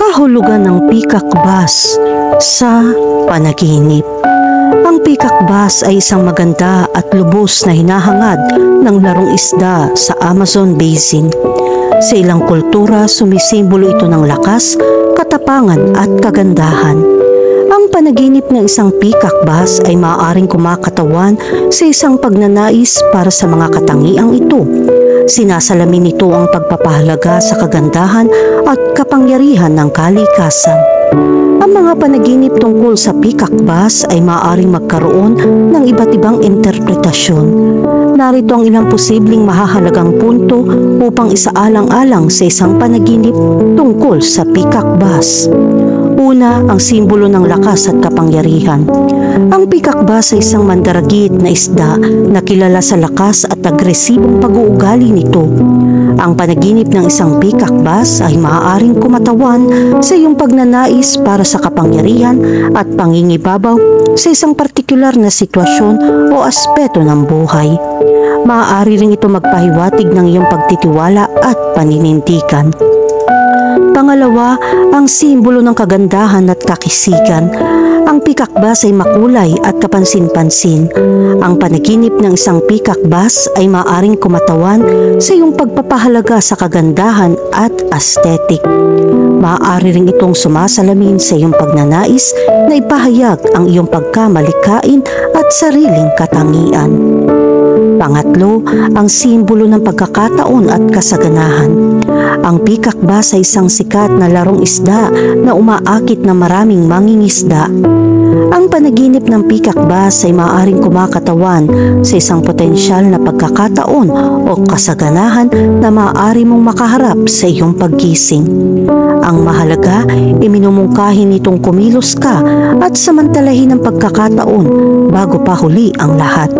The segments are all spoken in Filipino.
Kahulugan ng peacock bass sa panaginip. Ang peacock bass ay isang maganda at lubos na hinahangad ng larong isda sa Amazon Basin. Sa ilang kultura, sumisimbolo ito ng lakas, katapangan at kagandahan. Ang panaginip ng isang peacock bass ay maaaring kumakatawan sa isang pagnanais para sa mga katangiang ito. Sinasalamin nito ang pagpapahalaga sa kagandahan at kapangyarihan ng kalikasan. Ang mga panaginip tungkol sa peacock bass ay maaaring magkaroon ng iba't ibang interpretasyon. Narito ang ilang posibleng mahahalagang punto upang isaalang-alang sa isang panaginip tungkol sa peacock bass. Una, ang simbolo ng lakas at kapangyarihan. Ang peacock bass ay isang mandaragit na isda na kilala sa lakas at agresibong pag-uugali nito. Ang panaginip ng isang peacock bass ay maaaring kumatawan sa iyong pagnanais para sa kapangyarihan at pangingibabaw sa isang partikular na sitwasyon o aspeto ng buhay. Maaari rin ito magpahiwatig ng iyong pagtitiwala at paninindigan. Pangalawa, ang simbolo ng kagandahan at kakisigan. Ang peacock bass ay makulay at kapansin-pansin. Ang panaginip ng isang peacock bass ay maaaring kumatawan sa iyong pagpapahalaga sa kagandahan at aesthetic. Maaari rin itong sumasalamin sa iyong pagnanais na ipahayag ang iyong pagkamalikain at sariling katangian. Pangatlo, ang simbolo ng pagkakataon at kasaganahan. Ang peacock bass ay isang sikat na larong isda na umaakit na maraming mangingisda. Ang panaginip ng peacock bass ay maaaring kumakatawan sa isang potensyal na pagkakataon o kasaganahan na maaari mong makaharap sa iyong paggising. Ang mahalaga, iminumungkahi nitong kumilos ka at samantalahin ang pagkakataon bago pa huli ang lahat.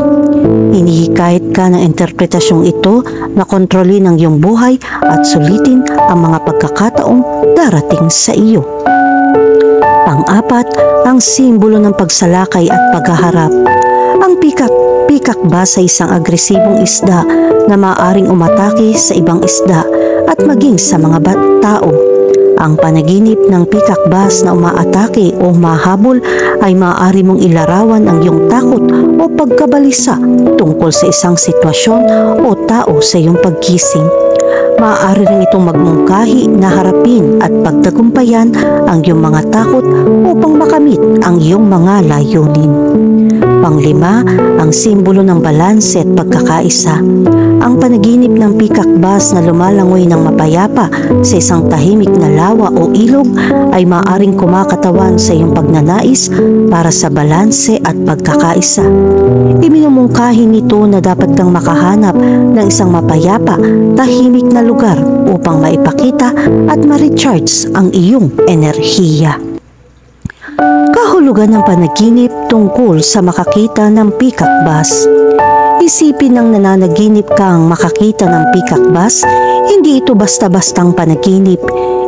Inihikayat ka ng interpretasyong ito na kontrolin ang iyong buhay at sulitin ang mga pagkakataong darating sa iyo. Pang-apat, ang simbolo ng pagsalakay at paghaharap. Ang peacock bass ay isang agresibong isda na maaaring umatake sa ibang isda at maging sa mga tao. Ang panaginip ng peacock bass na umaatake o mahabol ay maaari mong ilarawan ang iyong takot o pagkabalisa tungkol sa isang sitwasyon o tao sa iyong paggising. Maaari rin itong magmungkahi na harapin at pagtagumpayan ang iyong mga takot upang makamit ang iyong mga layunin. Panglima, ang simbolo ng balanse at pagkakaisa. Ang panaginip ng peacock bass na lumalangoy ng mapayapa sa isang tahimik na lawa o ilog ay maaaring kumakatawan sa iyong pagnanais para sa balanse at pagkakaisa. Iminumungkahi nito na dapat kang makahanap ng isang mapayapa, tahimik na lugar upang maipakita at ma-recharge ang iyong enerhiya. Kahulugan ng panaginip tungkol sa makakita ng peacock bass. Isipin ng nananaginip kang makakita ng peacock bass, hindi ito basta-bastang panaginip.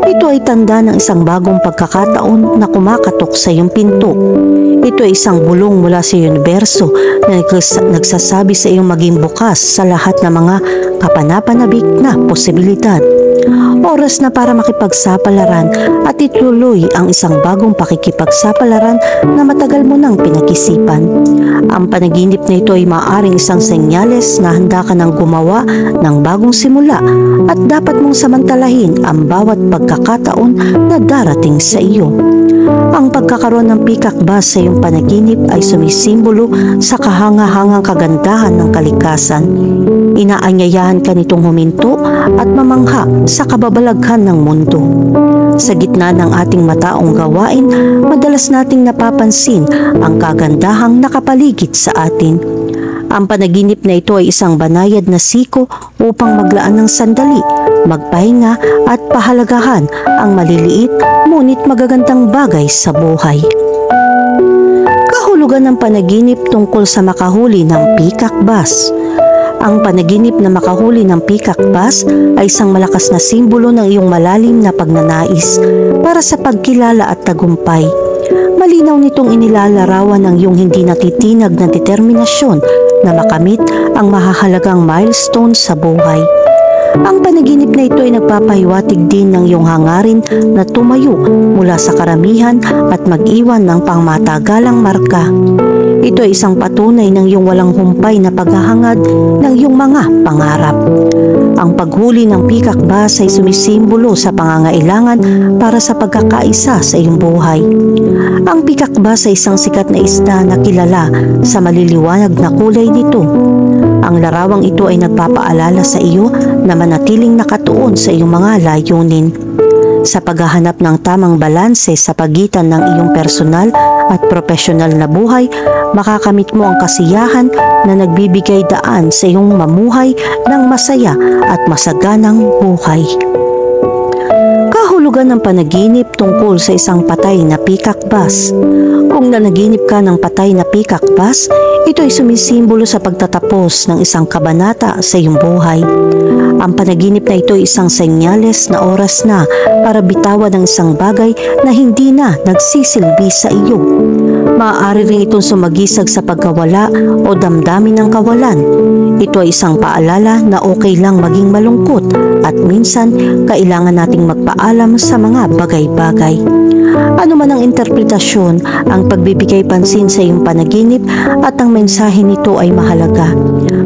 Ito ay tanda ng isang bagong pagkakataon na kumakatok sa iyong pinto. Ito ay isang bulong mula sa universo na nagsasabi sa iyong maging bukas sa lahat ng mga kapanapanabik na posibilidad. Oras na para makipagsapalaran at ituloy ang isang bagong pakikipagsapalaran na matagal mo nang pinag-isipan. Ang panaginip na ito ay maaaring isang senyales na handa ka nang gumawa ng bagong simula at dapat mong samantalahin ang bawat pagkakataon na darating sa iyo. Ang pagkakaroon ng peacock bass sa iyong panaginip ay sumisimbolo sa kahanga-hangang kagandahan ng kalikasan. Inaanyayahan ka nitong huminto at mamangha sa kababalaghan ng mundo. Sa gitna ng ating mataong gawain, madalas nating napapansin ang kagandahang nakapaligid sa atin. Ang panaginip na ito ay isang banayad na siko upang maglaan ng sandali, magpahinga at pahalagahan ang maliliit ngunit magagandang bagay sa buhay. Kahulugan ng panaginip tungkol sa makahuli ng peacock bass. Ang panaginip na makahuli ng peacock bass ay isang malakas na simbolo ng iyong malalim na pagnanais para sa pagkilala at tagumpay. Malinaw nitong inilalarawan ang iyong hindi natitinag na determinasyon na makamit ang mahahalagang milestone sa buhay. Ang panaginip na ito ay nagpapahiwatig din ng iyong hangarin na tumayo mula sa karamihan at mag-iwan ng pangmatagalang marka. Ito ay isang patunay ng iyong walang humpay na paghahangad ng iyong mga pangarap. Ang paghuli ng peacock bass ay sumisimbolo sa pangangailangan para sa pagkakaisa sa iyong buhay. Ang peacock bass ay isang sikat na isda na kilala sa maliliwanag na kulay nito. Ang larawang ito ay nagpapaalala sa iyo na manatiling nakatuon sa iyong mga layunin. Sa paghahanap ng tamang balanse sa pagitan ng iyong personal at profesional na buhay, makakamit mo ang kasiyahan na nagbibigay daan sa iyong mamuhay ng masaya at masaganang buhay. Kahulugan ng panaginip tungkol sa isang patay na peacock bass. Kung nanaginip ka ng patay na peacock bass, ito ay sumisimbolo sa pagtatapos ng isang kabanata sa iyong buhay. Ang panaginip na ito ay isang senyales na oras na para bitawan ng isang bagay na hindi na nagsisilbi sa iyo. Maaari rin itong sumagisag sa pagkawala o damdamin ng kawalan. Ito ay isang paalala na okay lang maging malungkot at minsan kailangan nating magpaalam sa mga bagay-bagay. Ano man ang interpretasyon, ang pagbibigay pansin sa iyong panaginip at ang mensahe nito ay mahalaga.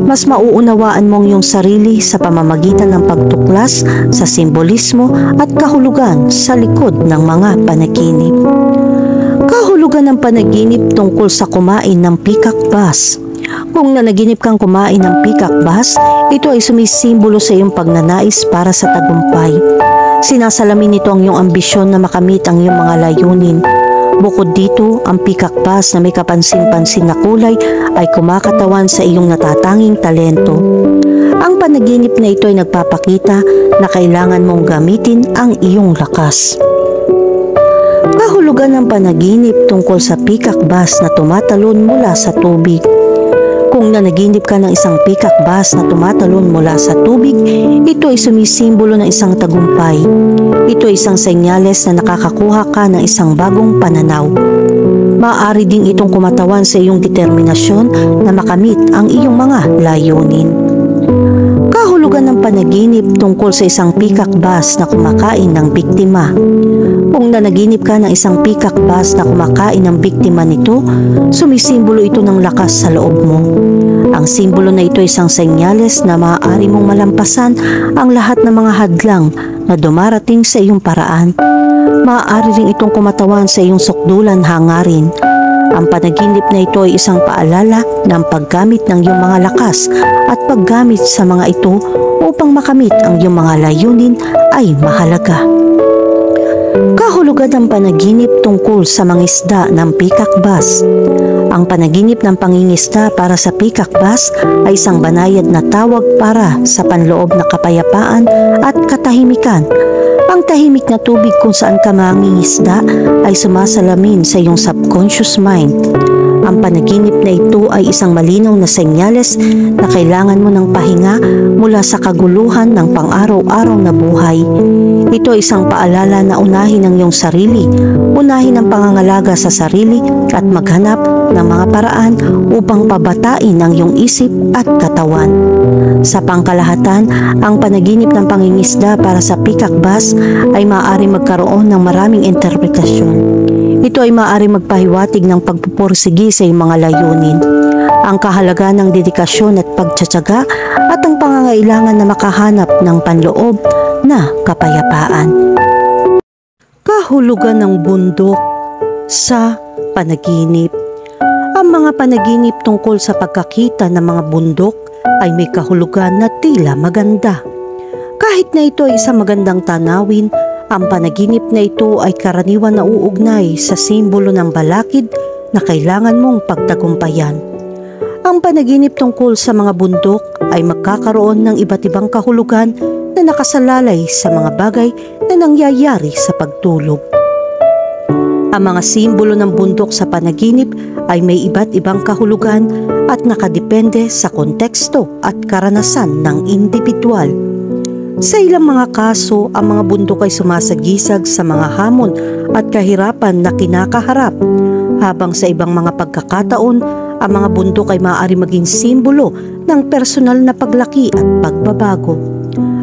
Mas mauunawaan mong iyong sarili sa pamamagitan ng pagtuklas sa simbolismo at kahulugan sa likod ng mga panaginip. Kahulugan ng panaginip tungkol sa kumain ng peacock bass. Kung nanaginip kang kumain ng peacock bass, ito ay sumisimbolo sa iyong pagnanais para sa tagumpay. Sinasalamin nito ang iyong ambisyon na makamit ang iyong mga layunin. Bukod dito, ang peacock bass na may kapansin-pansin na kulay ay kumakatawan sa iyong natatanging talento. Ang panaginip na ito ay nagpapakita na kailangan mong gamitin ang iyong lakas. Kahulugan ng panaginip tungkol sa peacock bass na tumatalon mula sa tubig. Kung nanaginip ka ng isang peacock bass na tumatalon mula sa tubig, ito ay sumisimbolo ng isang tagumpay. Ito ay isang senyales na nakakakuha ka ng isang bagong pananaw. Maaari ding itong kumatawan sa iyong determinasyon na makamit ang iyong mga layunin. Kahulugan ng panaginip tungkol sa isang peacock bass na kumakain ng biktima. Kung nanaginip ka ng isang peacock bass na kumakain ng biktima nito, sumisimbolo ito ng lakas sa loob mo. Ang simbolo na ito ay isang senyales na maaari mong malampasan ang lahat ng mga hadlang na dumarating sa iyong paraan. Maaari rin itong kumatawan sa iyong sukdulan hangarin. Ang panaginip na ito ay isang paalala ng paggamit ng iyong mga lakas at paggamit sa mga ito upang makamit ang iyong mga layunin ay mahalaga. Kahulugan ng panaginip tungkol sa mangisda ng peacock bass. Ang panaginip ng pangingisda para sa peacock bass ay isang banayad na tawag para sa panloob na kapayapaan at katahimikan. Ang tahimik na tubig kung saan ka mangingisda ay sumasalamin sa iyong subconscious mind. Ang panaginip na ito ay isang malinaw na senyales na kailangan mo ng pahinga mula sa kaguluhan ng pang-araw-araw na buhay. Ito ay isang paalala na unahin ang iyong sarili, unahin ang pangangalaga sa sarili at maghanap ng mga paraan upang pabatain ang iyong isip at katawan. Sa pangkalahatan, ang panaginip ng pangingisda para sa peacock bass ay maaari magkaroon ng maraming interpretasyon. Ito ay maaari magpahiwatig ng pagpupursigi sa iyong mga layunin, ang kahalagaan ng dedikasyon at pagtsatsaga at ang pangangailangan na makahanap ng panloob na kapayapaan. Kahulugan ng bundok sa panaginip. Ang mga panaginip tungkol sa pagkakita ng mga bundok ay may kahulugan na tila maganda. Kahit na ito ay isang magandang tanawin, ang panaginip na ito ay karaniwan na uugnay sa simbolo ng balakid na kailangan mong pagtagumpayan. Ang panaginip tungkol sa mga bundok ay magkakaroon ng iba't ibang kahulugan na nakasalalay sa mga bagay na nangyayari sa pagtulog. Ang mga simbolo ng bundok sa panaginip ay may iba't ibang kahulugan at nakadepende sa konteksto at karanasan ng individual. Sa ilang mga kaso, ang mga bundok ay sumasagisag sa mga hamon at kahirapan na kinakaharap, habang sa ibang mga pagkakataon, ang mga bundok ay maaari maging simbolo ng personal na paglaki at pagbabago.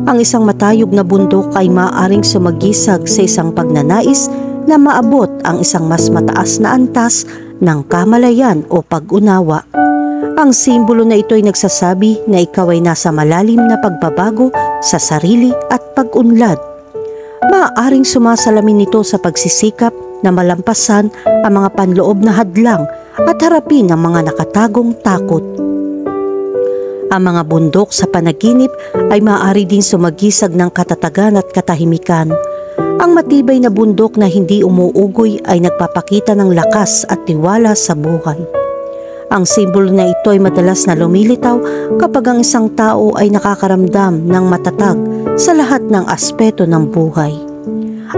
Ang isang matayog na bundok ay maaaring sumagisag sa isang pagnanais na maabot ang isang mas mataas na antas ng kamalayan o pag-unawa. Ang simbolo na ito ay nagsasabi na ikaw ay nasa malalim na pagbabago sa sarili at pag-unlad. Maaaring sumasalamin nito sa pagsisikap na malampasan ang mga panloob na hadlang at harapin ang mga nakatagong takot. Ang mga bundok sa panaginip ay maaari din sumagisag ng katatagan at katahimikan. Ang matibay na bundok na hindi umuugoy ay nagpapakita ng lakas at tiwala sa buhay. Ang simbolo na ito ay madalas na lumilitaw kapag ang isang tao ay nakakaramdam ng matatag sa lahat ng aspeto ng buhay.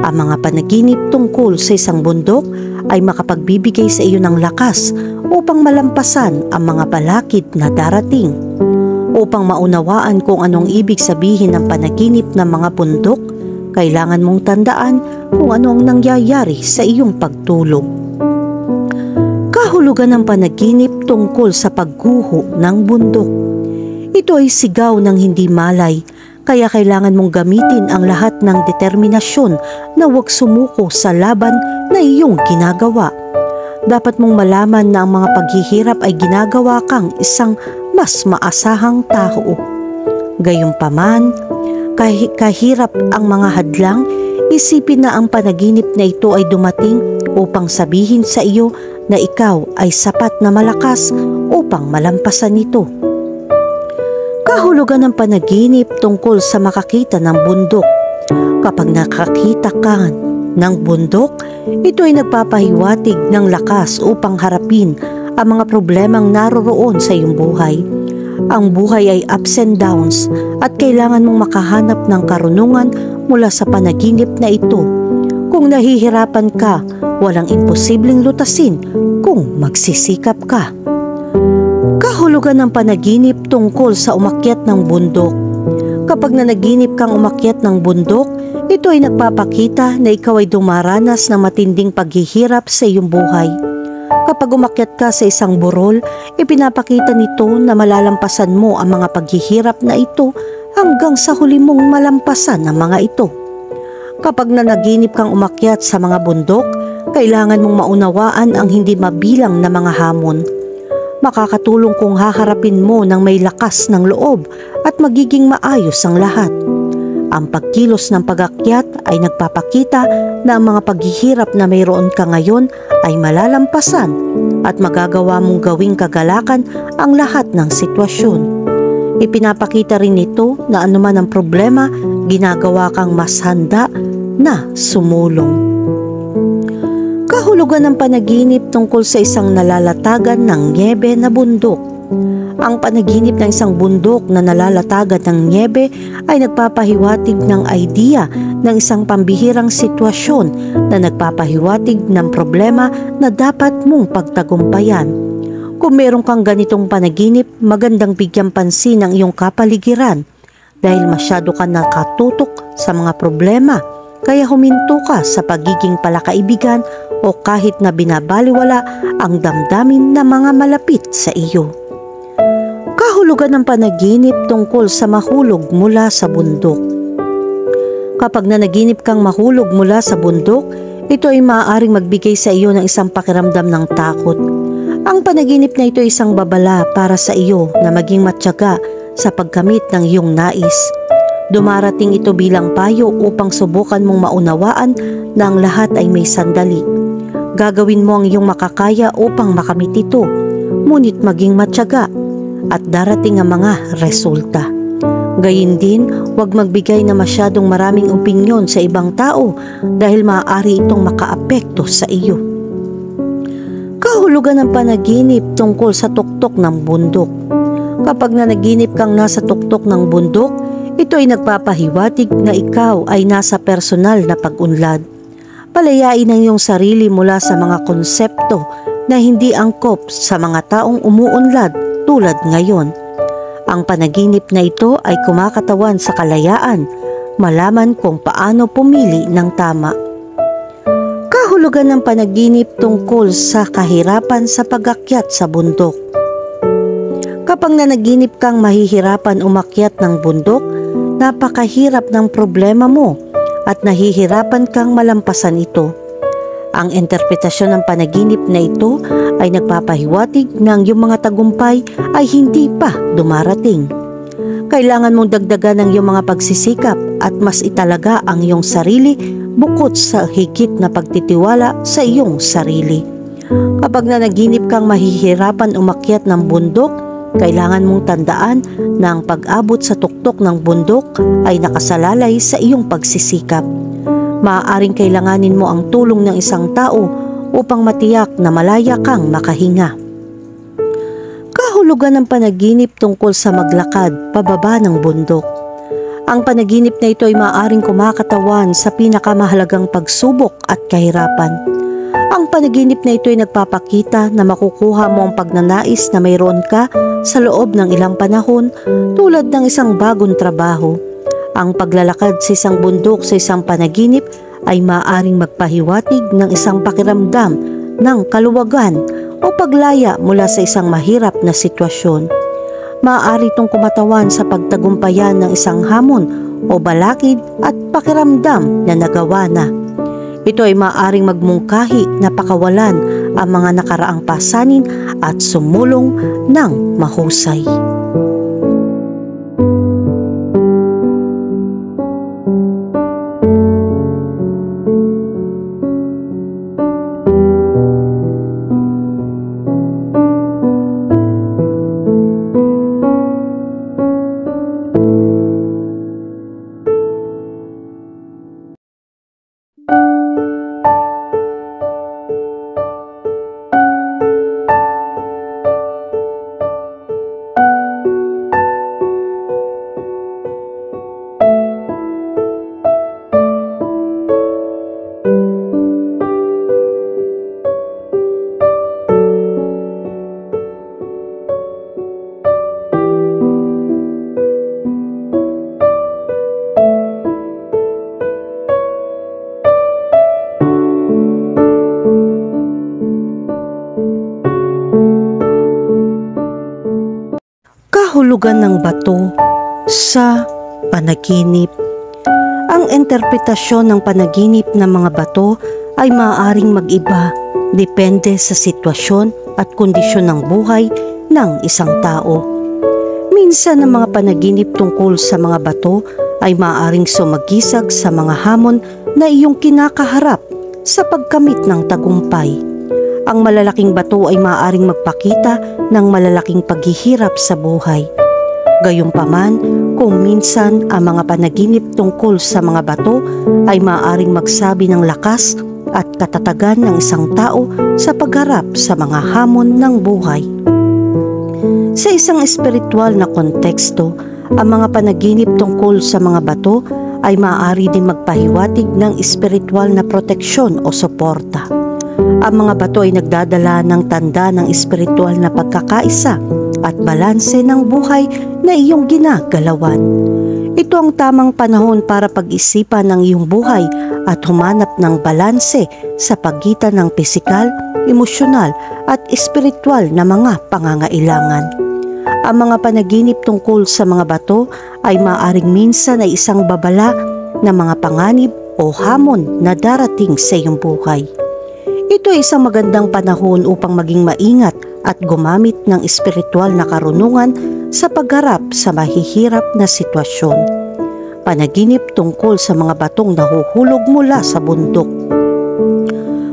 Ang mga panaginip tungkol sa isang bundok ay makapagbibigay sa iyo ng lakas upang malampasan ang mga balakid na darating. Upang maunawaan kung anong ibig sabihin ng panaginip ng mga bundok, kailangan mong tandaan kung anong nangyayari sa iyong pagtulog. Kahulugan ng panaginip tungkol sa pagguho ng bundok. Ito ay sigaw ng hindi malay, kaya kailangan mong gamitin ang lahat ng determinasyon na huwag sumuko sa laban na iyong ginagawa. Dapat mong malaman na ang mga paghihirap ay ginagawa kang isang mas maasahang tao. Gayunpaman, kahirap ang mga hadlang, isipin na ang panaginip na ito ay dumating upang sabihin sa iyo na ikaw ay sapat na malakas upang malampasan ito. Kahulugan ng panaginip tungkol sa makakita ng bundok. Kapag nakakita ka ng bundok, ito ay nagpapahiwatig ng lakas upang harapin ang mga problemang naroroon sa iyong buhay. Ang buhay ay ups and downs at kailangan mong makahanap ng karunungan mula sa panaginip na ito. Kung nahihirapan ka, walang imposibleng lutasin kung magsisikap ka. Kahulugan ng panaginip tungkol sa umakyat ng bundok. Kapag nanaginip kang umakyat ng bundok, ito ay nagpapakita na ikaw ay dumaranas ng matinding paghihirap sa iyong buhay. Kapag umakyat ka sa isang burol, ipinapakita nito na malalampasan mo ang mga paghihirap na ito hanggang sa huli mong malampasan ang mga ito. Kapag nanaginip kang umakyat sa mga bundok, kailangan mong maunawaan ang hindi mabilang na mga hamon. Makakatulong kung haharapin mo ng may lakas ng loob at magiging maayos ang lahat. Ang pagkilos ng pag-akyat ay nagpapakita na ang mga paghihirap na mayroon ka ngayon ay malalampasan at magagawa mong gawing kagalakan ang lahat ng sitwasyon. Ipinapakita rin nito na anuman ang problema, ginagawa kang mas handa na sumulong. Kahulugan ng panaginip tungkol sa isang nalalatagan ng nyebe na bundok. Ang panaginip ng isang bundok na nalalatagan ng nyebe ay nagpapahiwatig ng idea ng isang pambihirang sitwasyon na nagpapahiwatig ng problema na dapat mong pagtagumpayan. Kung meron kang ganitong panaginip, magandang bigyan pansin ang iyong kapaligiran dahil masyado ka nakatutok sa mga problema, kaya huminto ka sa pagiging palakaibigan o kahit na binabaliwala ang damdamin ng mga malapit sa iyo. Kahulugan ng panaginip tungkol sa mahulog mula sa bundok. Kapag nanaginip kang mahulog mula sa bundok, ito ay maaaring magbigay sa iyo ng isang pakiramdam ng takot. Ang panaginip na ito ay isang babala para sa iyo na maging matyaga sa pagkamit ng iyong nais. Dumarating ito bilang payo upang subukan mong maunawaan na ang lahat ay may sandali. Gagawin mo ang iyong makakaya upang makamit ito, ngunit maging matyaga at darating ang mga resulta. Gayun din, huwag magbigay na masyadong maraming opinyon sa ibang tao dahil maaari itong makaapekto sa iyo. Kahulugan ng panaginip tungkol sa tuktok ng bundok. Kapag nanaginip kang nasa tuktok ng bundok, ito ay nagpapahiwatig na ikaw ay nasa personal na pag-unlad. Palayain ang iyong sarili mula sa mga konsepto na hindi angkop sa mga taong umuunlad tulad ngayon. Ang panaginip na ito ay kumakatawan sa kalayaan, malaman kung paano pumili ng tama. Kahulugan ng panaginip tungkol sa kahirapan sa pag-akyat sa bundok. Kapag nanaginip kang mahihirapan umakyat ng bundok, napakahirap ng problema mo at nahihirapan kang malampasan ito. Ang interpretasyon ng panaginip na ito ay nagpapahiwatig ng iyong mga tagumpay ay hindi pa dumarating. Kailangan mong dagdagan ang iyong mga pagsisikap at mas italaga ang iyong sarili bukod sa higit na pagtitiwala sa iyong sarili. Kapag nanaginip kang mahihirapan umakyat ng bundok, kailangan mong tandaan na ang pag-abot sa tuktok ng bundok ay nakasalalay sa iyong pagsisikap. Maaaring kailanganin mo ang tulong ng isang tao upang matiyak na malaya kang makahinga. Kahulugan ng panaginip tungkol sa maglakad pababa ng bundok. Ang panaginip na ito ay maaaring kumakatawan sa pinakamahalagang pagsubok at kahirapan. Ang panaginip na ito ay nagpapakita na makukuha mo ang pagnanais na mayroon ka sa loob ng ilang panahon tulad ng isang bagong trabaho. Ang paglalakad sa isang bundok sa isang panaginip ay maaaring magpahiwatig ng isang pakiramdam ng kaluwagan o paglaya mula sa isang mahirap na sitwasyon. Maaari itong kumatawan sa pagtagumpayan ng isang hamon o balakid at pakiramdam na nagawa na. Ito ay maaaring magmungkahi na pakawalan ang mga nakaraang pasanin at sumulong ng mahusay. Kahulugan ng bato sa panaginip. Ang interpretasyon ng panaginip ng mga bato ay maaaring mag-iba depende sa sitwasyon at kondisyon ng buhay ng isang tao. Minsan ang mga panaginip tungkol sa mga bato ay maaaring sumagisag sa mga hamon na iyong kinakaharap sa pagkamit ng tagumpay. Ang malalaking bato ay maaaring magpakita ng malalaking paghihirap sa buhay. Gayunpaman, kung minsan ang mga panaginip tungkol sa mga bato ay maaaring magsabi ng lakas at katatagan ng isang tao sa pagharap sa mga hamon ng buhay. Sa isang espiritual na konteksto, ang mga panaginip tungkol sa mga bato ay maaari din magpahiwatig ng espiritual na proteksyon o suporta. Ang mga bato ay nagdadala ng tanda ng espiritual na pagkakaisa at balanse ng buhay na iyong ginagalawan. Ito ang tamang panahon para pag-isipan ng iyong buhay at humanap ng balanse sa pagitan ng pisikal, emosyonal at espiritual na mga pangangailangan. Ang mga panaginip tungkol sa mga bato ay maaaring minsan ay isang babala ng mga panganib o hamon na darating sa iyong buhay. Ito ay isang magandang panahon upang maging maingat at gumamit ng espiritual na karunungan sa pagharap sa mahihirap na sitwasyon. Panaginip tungkol sa mga batong nahuhulog mula sa bundok.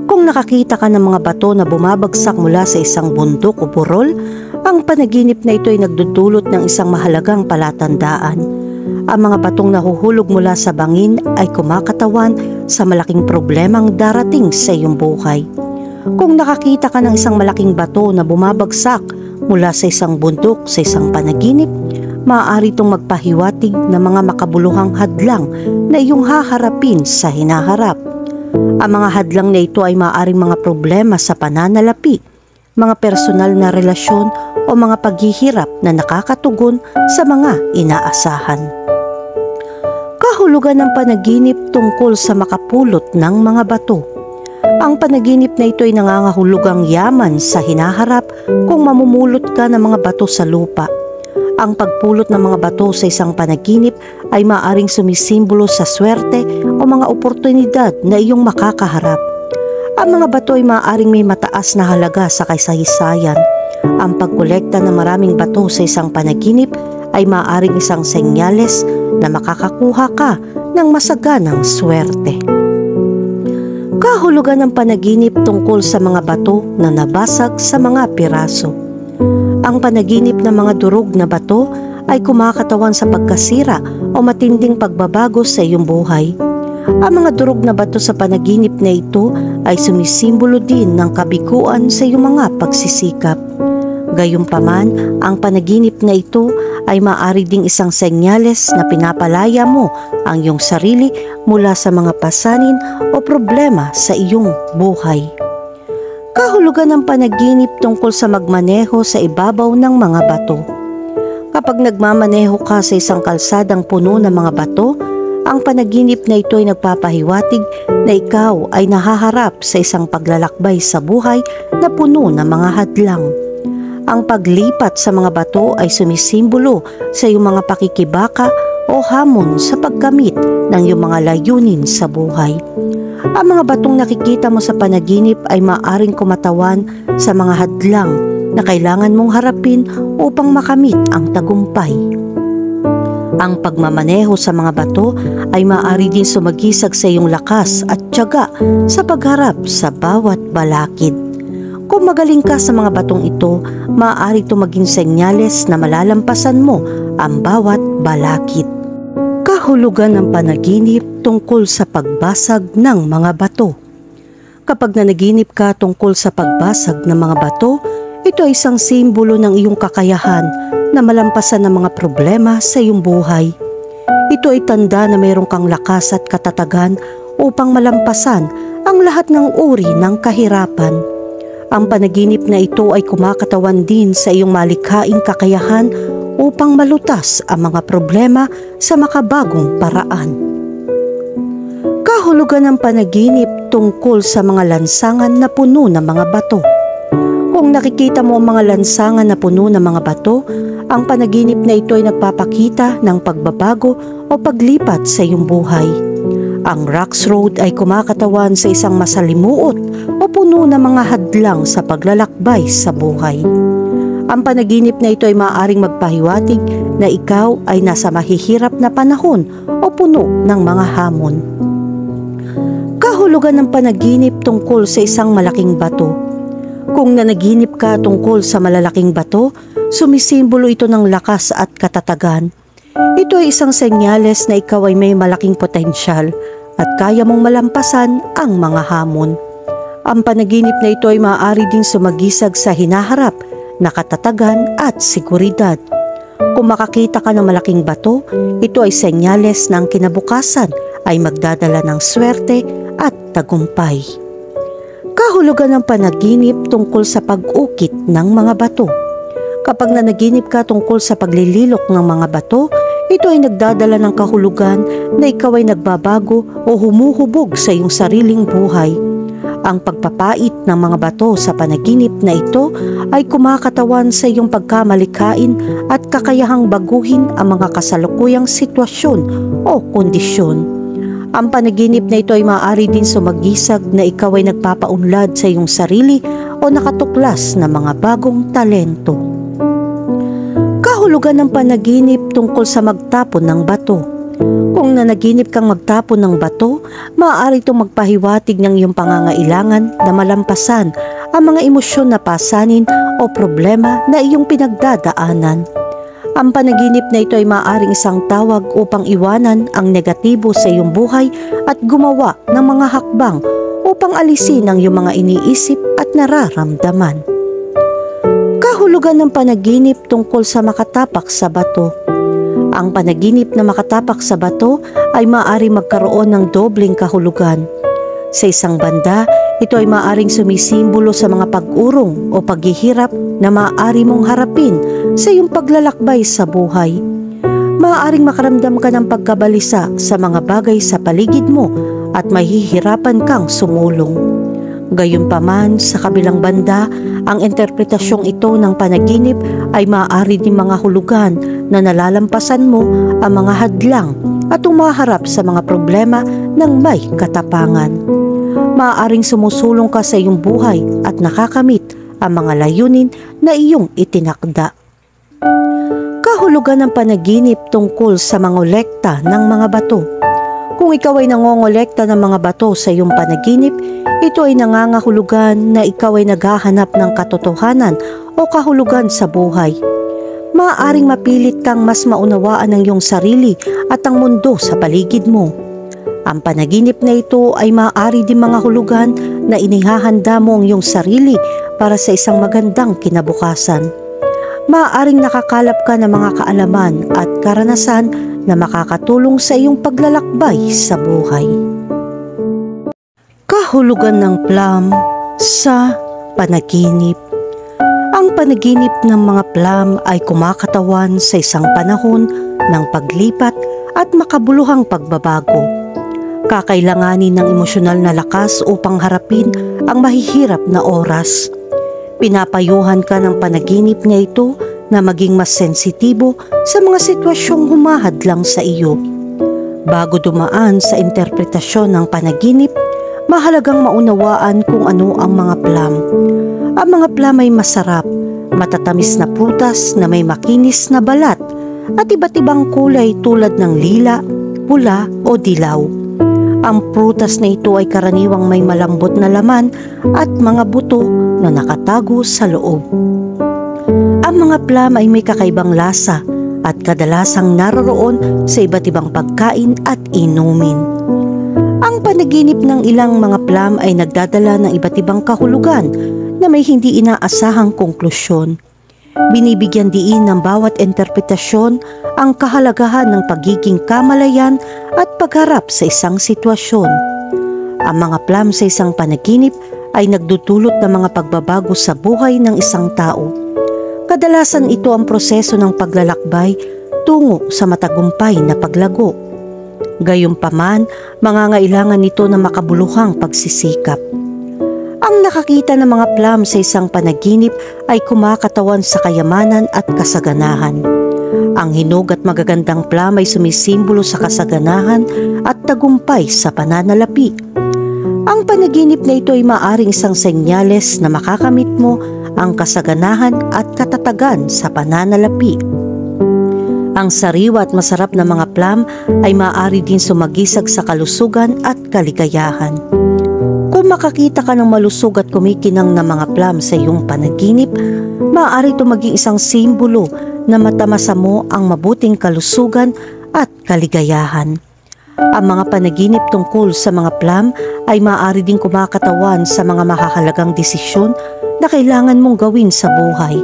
Kung nakakita ka ng mga bato na bumabagsak mula sa isang bundok o burol, ang panaginip na ito ay nagdudulot ng isang mahalagang palatandaan. Ang mga batong nahuhulog mula sa bangin ay kumakatawan sa malaking problemang darating sa iyong buhay. Kung nakakita ka ng isang malaking bato na bumabagsak mula sa isang bundok sa isang panaginip, maaari itong magpahiwatig ng mga makabuluhang hadlang na iyong haharapin sa hinaharap. Ang mga hadlang na ito ay maaaring mga problema sa pananalapi, mga personal na relasyon o mga paghihirap na nakakatugon sa mga inaasahan. Kahulugan ng panaginip tungkol sa makapulot ng mga bato. Ang panaginip na ito ay nangangahulugang yaman sa hinaharap kung mamumulot ka ng mga bato sa lupa. Ang pagpulot ng mga bato sa isang panaginip ay maaaring sumisimbolo sa swerte o mga oportunidad na iyong makakaharap. Ang mga bato ay maaaring may mataas na halaga sa kasaysayan. Ang pagkolekta ng maraming bato sa isang panaginip ay maaaring isang senyales na makakakuha ka ng masaganang swerte. Kahulugan ng panaginip tungkol sa mga bato na nabasag sa mga piraso. Ang panaginip ng mga durog na bato ay kumakatawan sa pagkasira o matinding pagbabago sa iyong buhay. Ang mga durog na bato sa panaginip na ito ay sumisimbolo din ng kabiguan sa iyong mga pagsisikap. Gayunpaman, ang panaginip na ito ay maaari ding isang senyales na pinapalaya mo ang iyong sarili mula sa mga pasanin o problema sa iyong buhay. Kahulugan ng panaginip tungkol sa magmaneho sa ibabaw ng mga bato. Kapag nagmamaneho ka sa isang kalsadang puno ng mga bato, ang panaginip na ito ay nagpapahiwatig na ikaw ay nahaharap sa isang paglalakbay sa buhay na puno ng mga hadlang. Ang paglipat sa mga bato ay sumisimbolo sa iyong mga pakikibaka o hamon sa pagkamit ng iyong mga layunin sa buhay. Ang mga batong nakikita mo sa panaginip ay maaaring kumatawan sa mga hadlang na kailangan mong harapin upang makamit ang tagumpay. Ang pagmamaneho sa mga bato ay maaari din sumagisag sa iyong lakas at tiyaga sa pagharap sa bawat balakid. Kung magaling ka sa mga batong ito, maaari ito maging senyales na malalampasan mo ang bawat balakid. Kahulugan ng panaginip tungkol sa pagbasag ng mga bato. Kapag nanaginip ka tungkol sa pagbasag ng mga bato, ito ay isang simbolo ng iyong kakayahan na malampasan ng mga problema sa iyong buhay. Ito ay tanda na mayroon kang lakas at katatagan upang malampasan ang lahat ng uri ng kahirapan. Ang panaginip na ito ay kumakatawan din sa iyong malikhaing kakayahan upang malutas ang mga problema sa makabagong paraan. Kahulugan ng panaginip tungkol sa mga lansangan na puno ng mga bato. Kung nakikita mo ang mga lansangan na puno ng mga bato, ang panaginip na ito ay nagpapakita ng pagbabago o paglipat sa iyong buhay. Ang Rocks Road ay kumakatawan sa isang masalimuot o puno ng mga hadlang sa paglalakbay sa buhay. Ang panaginip na ito ay maaaring magpahiwatig na ikaw ay nasa mahihirap na panahon o puno ng mga hamon. Kahulugan ng panaginip tungkol sa isang malaking bato. Kung nanaginip ka tungkol sa malalaking bato, sumisimbolo ito ng lakas at katatagan. Ito ay isang senyales na ikaw ay may malaking potensyal at kaya mong malampasan ang mga hamon. Ang panaginip na ito ay maaari ding sumagisag sa hinaharap na katatagan at seguridad. Kung makakita ka ng malaking bato, ito ay senyales na ang kinabukasan ay magdadala ng swerte at tagumpay. Kahulugan ng panaginip tungkol sa pag-ukit ng mga bato. Kapag nanaginip ka tungkol sa paglililok ng mga bato, ito ay nagdadala ng kahulugan na ikaw ay nagbabago o humuhubog sa iyong sariling buhay. Ang pagpapait ng mga bato sa panaginip na ito ay kumakatawan sa iyong pagkamalikhain at kakayahang baguhin ang mga kasalukuyang sitwasyon o kondisyon. Ang panaginip na ito ay maaari din sumagisag na ikaw ay nagpapaunlad sa iyong sarili o nakatuklas ng mga bagong talento. Kahulugan ng panaginip tungkol sa magtapon ng bato. Kung nanaginip kang magtapon ng bato, maaari itong magpahiwatig ng iyong pangangailangan na malampasan ang mga emosyon na pasanin o problema na iyong pinagdadaanan. Ang panaginip na ito ay maaaring isang tawag upang iwanan ang negatibo sa iyong buhay at gumawa ng mga hakbang upang alisin ang iyong mga iniisip at nararamdaman. Kahulugan ng panaginip tungkol sa makatapak sa bato. Ang panaginip na makatapak sa bato ay maaari magkaroon ng dobleng kahulugan. Sa isang banda, ito ay maaaring sumisimbolo sa mga pag-urong o paghihirap na maaari mong harapin sa iyong paglalakbay sa buhay. Maaaring makaramdam ka ng pagkabalisa sa mga bagay sa paligid mo at mahihirapan kang sumulong. Gayunpaman, sa kabilang banda, ang interpretasyong ito ng panaginip ay maaari din mga hulugan na nalalampasan mo ang mga hadlang at umaharap sa mga problema ng may katapangan. Maaaring sumusulong ka sa iyong buhay at nakakamit ang mga layunin na iyong itinakda. Kahulugan ng panaginip tungkol sa mangolekta ng mga bato. Kung ikaw ay nangongolekta ng mga bato sa iyong panaginip, ito ay nangangahulugan na ikaw ay naghahanap ng katotohanan o kahulugan sa buhay. Maaaring mapilit kang mas maunawaan ang iyong sarili at ang mundo sa paligid mo. Ang panaginip na ito ay maaari din mga hulugan na inihahanda mo ang iyong sarili para sa isang magandang kinabukasan. Maaaring nakakalap ka ng mga kaalaman at karanasan na makakatulong sa iyong paglalakbay sa buhay. Kahulugan ng plum sa panaginip. Ang panaginip ng mga plum ay kumakatawan sa isang panahon ng paglipat at makabuluhang pagbabago. Kakailanganin ng emosyonal na lakas upang harapin ang mahihirap na oras. Pinapayuhan ka ng panaginip na ito na maging mas sensitibo sa mga sitwasyong humahadlang sa iyo. Bago dumaan sa interpretasyon ng panaginip, mahalagang maunawaan kung ano ang mga plum. Ang mga plum ay masarap, matatamis na prutas na may makinis na balat at iba't ibang kulay tulad ng lila, pula o dilaw. Ang prutas na ito ay karaniwang may malambot na laman at mga buto na nakatago sa loob. Ang mga plum ay may kakaibang lasa at kadalasang naroroon sa iba't ibang pagkain at inumin. Ang panaginip ng ilang mga plum ay nagdadala ng iba't ibang kahulugan na may hindi inaasahang konklusyon. Binibigyan diin ng bawat interpretasyon ang kahalagahan ng pagiging kamalayan at pagharap sa isang sitwasyon. Ang mga plum sa isang panaginip ay nagdudulot ng mga pagbabago sa buhay ng isang tao. Kadalasan ito ang proseso ng paglalakbay tungo sa matagumpay na paglago. Gayunpaman, mangangailangan nito ng makabuluhang pagsisikap. Ang nakakita ng mga plum sa isang panaginip ay kumakatawan sa kayamanan at kasaganahan. Ang hinog at magagandang plum ay sumisimbolo sa kasaganahan at tagumpay sa pananalapi. Ang panaginip na ito ay maaaring isang senyales na makakamit mo ang kasaganahan at katatagan sa pananalapi. Ang sariwa at masarap na mga plum ay maaari din sumagisag sa kalusugan at kaligayahan. Kung makakita ka ng malusog at kumikinang na mga plum sa iyong panaginip, maaari ito maging isang simbolo na matamasa mo ang mabuting kalusugan at kaligayahan. Ang mga panaginip tungkol sa mga plum ay maaari din kumakatawan sa mga mahahalagang desisyon na kailangan mong gawin sa buhay.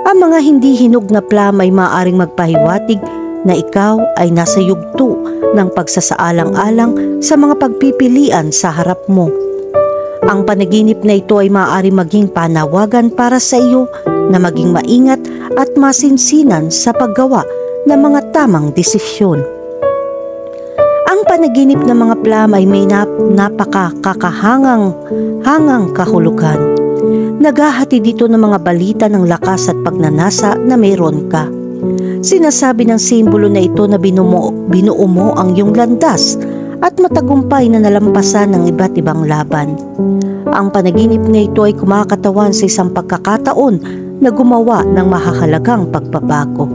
Ang mga hindi hinog na plum ay maaaring magpahiwatig na ikaw ay nasa yugto ng pagsasaalang-alang sa mga pagpipilian sa harap mo. Ang panaginip na ito ay maaaring maging panawagan para sa iyo na maging maingat at masinsinan sa paggawa ng mga tamang desisyon. Ang panaginip ng mga plum ay may napakakahangang kahulugan. Naghahati dito ng mga balita ng lakas at pagnanasa na mayroon ka. Sinasabi ng simbolo na ito na binuo mo ang iyong landas at matagumpay na nalampasan ng iba't ibang laban. Ang panaginip na ito ay kumakatawan sa isang pagkakataon na gumawa ng mahahalagang pagbabago.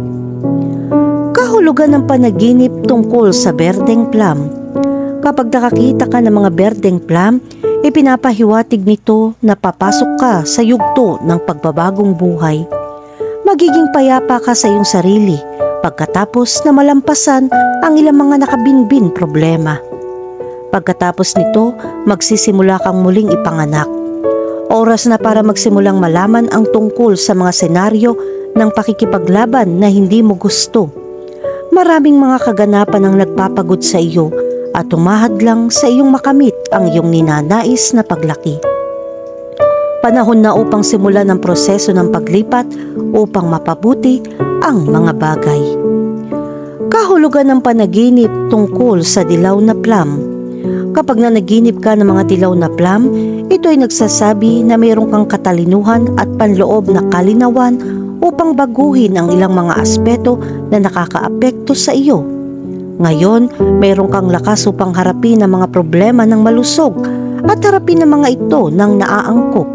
Kahulugan ng panaginip tungkol sa berdeng plum. Kapag nakakita ka ng mga berdeng plum, ipinapahiwatig nito na papasok ka sa yugto ng pagbabagong buhay. Magiging payapa ka sa iyong sarili pagkatapos na malampasan ang ilang mga nakabinbin problema. Pagkatapos nito, magsisimula kang muling ipanganak. Oras na para magsimulang malaman ang tungkol sa mga senaryo ng pakikipaglaban na hindi mo gusto. Maraming mga kaganapan ang nagpapagod sa iyo at humahadlang sa iyong makamit ang iyong ninanais na paglaki. Panahon na upang simulan ang proseso ng paglipat upang mapabuti ang mga bagay. Kahulugan ng panaginip tungkol sa dilaw na plum. Kapag nanaginip ka ng mga dilaw na plum, ito ay nagsasabi na mayroon kang katalinuhan at panloob na kalinawan upang baguhin ang ilang mga aspeto na nakakaapekto sa iyo. Ngayon, mayroon kang lakas upang harapin ang mga problema ng malusog at harapin ang mga ito ng naaangkop.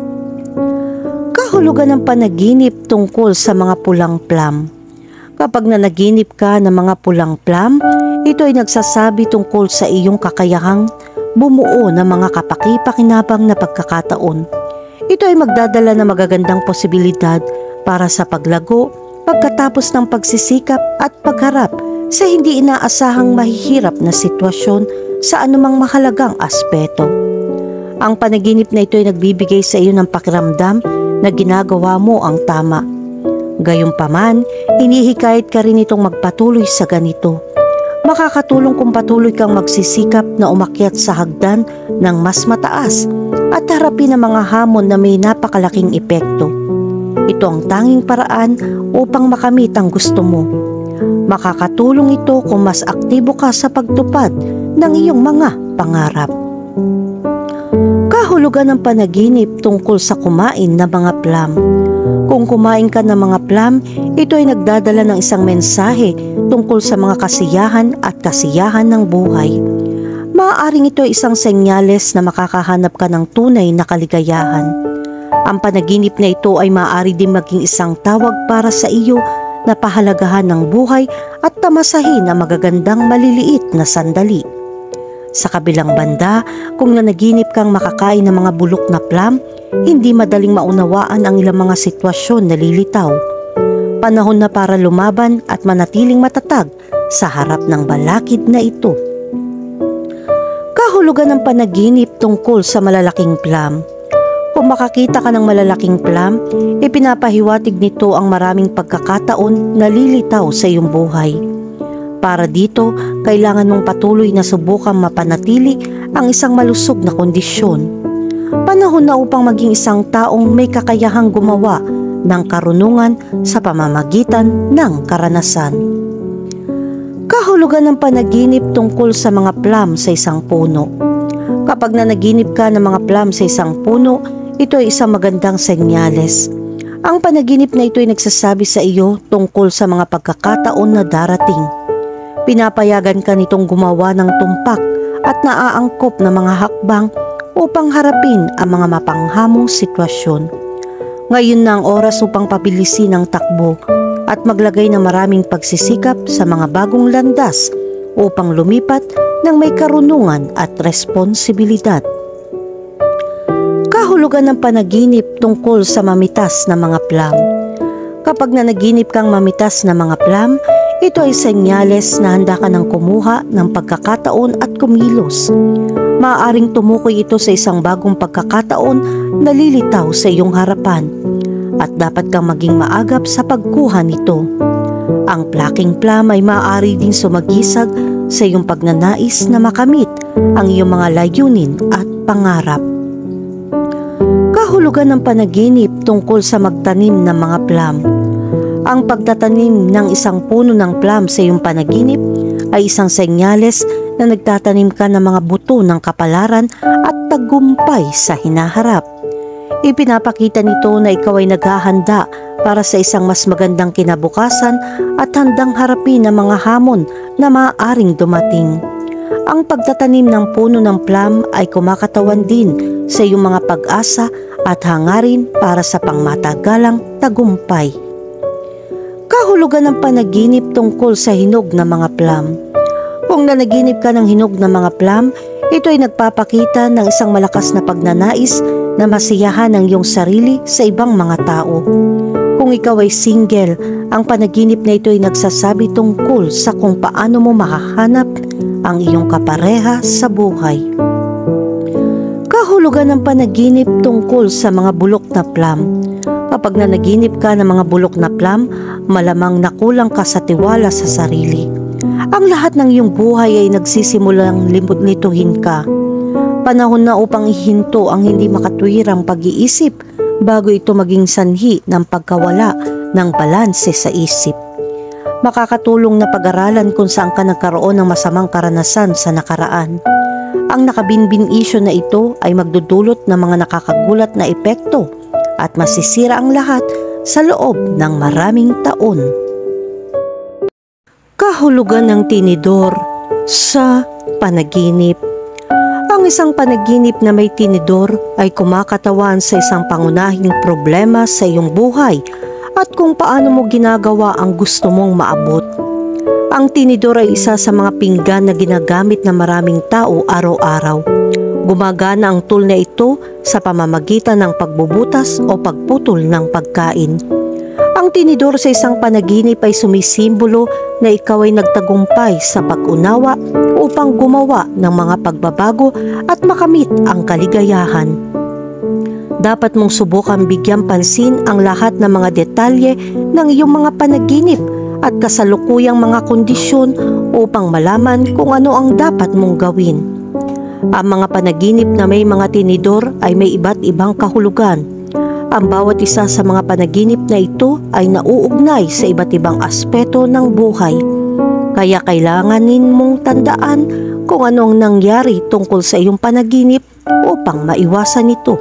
Kahulugan ng panaginip tungkol sa mga pulang plum. Kapag nanaginip ka ng mga pulang plum, ito ay nagsasabi tungkol sa iyong kakayahang bumuo ng mga kapaki-pakinabang na pagkakataon. Ito ay magdadala ng magagandang posibilidad para sa paglago pagkatapos ng pagsisikap at pagharap sa hindi inaasahang mahihirap na sitwasyon sa anumang mahalagang aspeto. Ang panaginip na ito ay nagbibigay sa iyo ng pakiramdam na ginagawa mo ang tama. Gayunpaman, hinihikayat ka rin itong magpatuloy sa ganito. Makakatulong kung patuloy kang magsisikap na umakyat sa hagdan ng mas mataas at harapin ang mga hamon na may napakalaking epekto. Ito ang tanging paraan upang makamit ang gusto mo. Makakatulong ito kung mas aktibo ka sa pagtupad ng iyong mga pangarap. Kahulugan ng panaginip tungkol sa kumain ng mga plum. Kung kumain ka ng mga plum, ito ay nagdadala ng isang mensahe tungkol sa mga kasiyahan at kasiyahan ng buhay. Maaaring ito ay isang senyales na makakahanap ka ng tunay na kaligayahan. Ang panaginip na ito ay maaari din maging isang tawag para sa iyo na pahalagahan ng buhay at tamasahin ang magagandang maliliit na sandali. Sa kabilang banda, kung nanaginip kang makakain ng mga bulok na plum, hindi madaling maunawaan ang ilang mga sitwasyon na lilitaw. Panahon na para lumaban at manatiling matatag sa harap ng balakid na ito. Kahulugan ng panaginip tungkol sa malalaking plum. Kung makakita ka ng malalaking plum, ipinapahiwatig nito ang maraming pagkakataon na lilitaw sa iyong buhay. Para dito, kailangan mong patuloy na subukang mapanatili ang isang malusog na kondisyon. Panahon na upang maging isang taong may kakayahang gumawa ng karunungan sa pamamagitan ng karanasan. Kahulugan ng panaginip tungkol sa mga plum sa isang puno. Kapag nanaginip ka ng mga plum sa isang puno, ito ay isang magandang senyales. Ang panaginip na ito ay nagsasabi sa iyo tungkol sa mga pagkakataon na darating. Pinapayagan ka nitong gumawa ng tumpak at naaangkop na mga hakbang upang harapin ang mga mapanghamong sitwasyon. Ngayon na ang oras upang pabilisin ang takbo at maglagay ng maraming pagsisikap sa mga bagong landas upang lumipat ng may karunungan at responsibilidad. Kahulugan ng panaginip tungkol sa mamitas na mga plum. Kapag nanaginip kang mamitas na mga plum, ito ay senyales na handa ka ng kumuha ng pagkakataon at kumilos. Maaaring tumukoy ito sa isang bagong pagkakataon na lilitaw sa iyong harapan at dapat kang maging maagap sa pagkuha nito. Ang plucking plum ay maaari ding sumagisag sa iyong pagnanais na makamit ang iyong mga layunin at pangarap. Kahulugan ng panaginip tungkol sa magtanim ng mga plum. Ang pagtatanim ng isang puno ng plum sa iyong panaginip ay isang senyales na nagtatanim ka ng mga buto ng kapalaran at tagumpay sa hinaharap. Ipinapakita nito na ikaw ay naghahanda para sa isang mas magandang kinabukasan at handang harapin ang mga hamon na maaaring dumating. Ang pagtatanim ng puno ng plum ay kumakatawan din sa iyong mga pag-asa at hangarin para sa pangmatagalang tagumpay. Kahulugan ng panaginip tungkol sa hinog na mga plum. Kung nanaginip ka ng hinog na mga plum, ito ay nagpapakita ng isang malakas na pagnanais na masiyahan ang iyong sarili sa ibang mga tao. Kung ikaw ay single, ang panaginip na ito ay nagsasabi tungkol sa kung paano mo makahanap ang iyong kapareha sa buhay. Kahulugan ng panaginip tungkol sa mga bulok na plum. Kapag nanaginip ka ng mga bulok na plum, malamang nakulang ka sa tiwala sa sarili. Ang lahat ng iyong buhay ay nagsisimulang lituhin ka. Panahon na upang ihinto ang hindi makatwirang pag-iisip bago ito maging sanhi ng pagkawala ng balanse sa isip. Makakatulong na pag-aralan kung saan ka nagkaroon ng masamang karanasan sa nakaraan. Ang nakabinbin issue na ito ay magdudulot ng mga nakakagulat na epekto at masisira ang lahat sa loob ng maraming taon. Kahulugan ng tinidor sa panaginip. Ang isang panaginip na may tinidor ay kumakatawan sa isang pangunahing problema sa iyong buhay at kung paano mo ginagawa ang gusto mong maabot. Ang tinidor ay isa sa mga pinggan na ginagamit ng maraming tao araw-araw. Gumagana ang tool na ito sa pamamagitan ng pagbubutas o pagputol ng pagkain. Ang tinidor sa isang panaginip ay sumisimbolo na ikaw ay nagtagumpay sa pag-unawa upang gumawa ng mga pagbabago at makamit ang kaligayahan. Dapat mong subukan bigyang pansin ang lahat ng mga detalye ng iyong mga panaginip at kasalukuyang mga kondisyon upang malaman kung ano ang dapat mong gawin. Ang mga panaginip na may mga tinidor ay may iba't ibang kahulugan. Ang bawat isa sa mga panaginip na ito ay nauugnay sa iba't ibang aspeto ng buhay. Kaya kailanganin mong tandaan kung ano ang nangyari tungkol sa iyong panaginip upang maiwasan ito.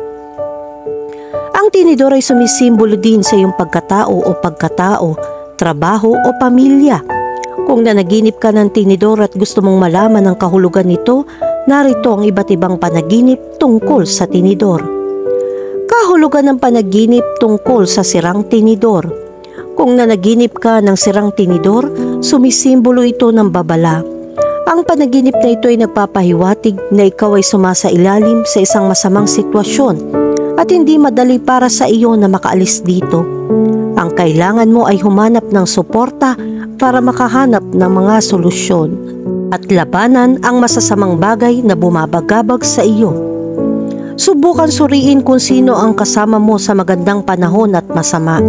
Ang tinidor ay sumisimbolo din sa iyong pagkatao, trabaho o pamilya. Kung nanaginip ka ng tinidor at gusto mong malaman ang kahulugan nito, narito ang iba't ibang panaginip tungkol sa tinidor. Kahulugan ng panaginip tungkol sa sirang tinidor. Kung nanaginip ka ng sirang tinidor, sumisimbolo ito ng babala. Ang panaginip na ito ay nagpapahiwatig na ikaw ay sumasailalim sa isang masamang sitwasyon at hindi madali para sa iyo na makaalis dito. Ang kailangan mo ay humanap ng suporta para makahanap ng mga solusyon at labanan ang masasamang bagay na bumabagabag sa iyo. Subukan suriin kung sino ang kasama mo sa magandang panahon at masama.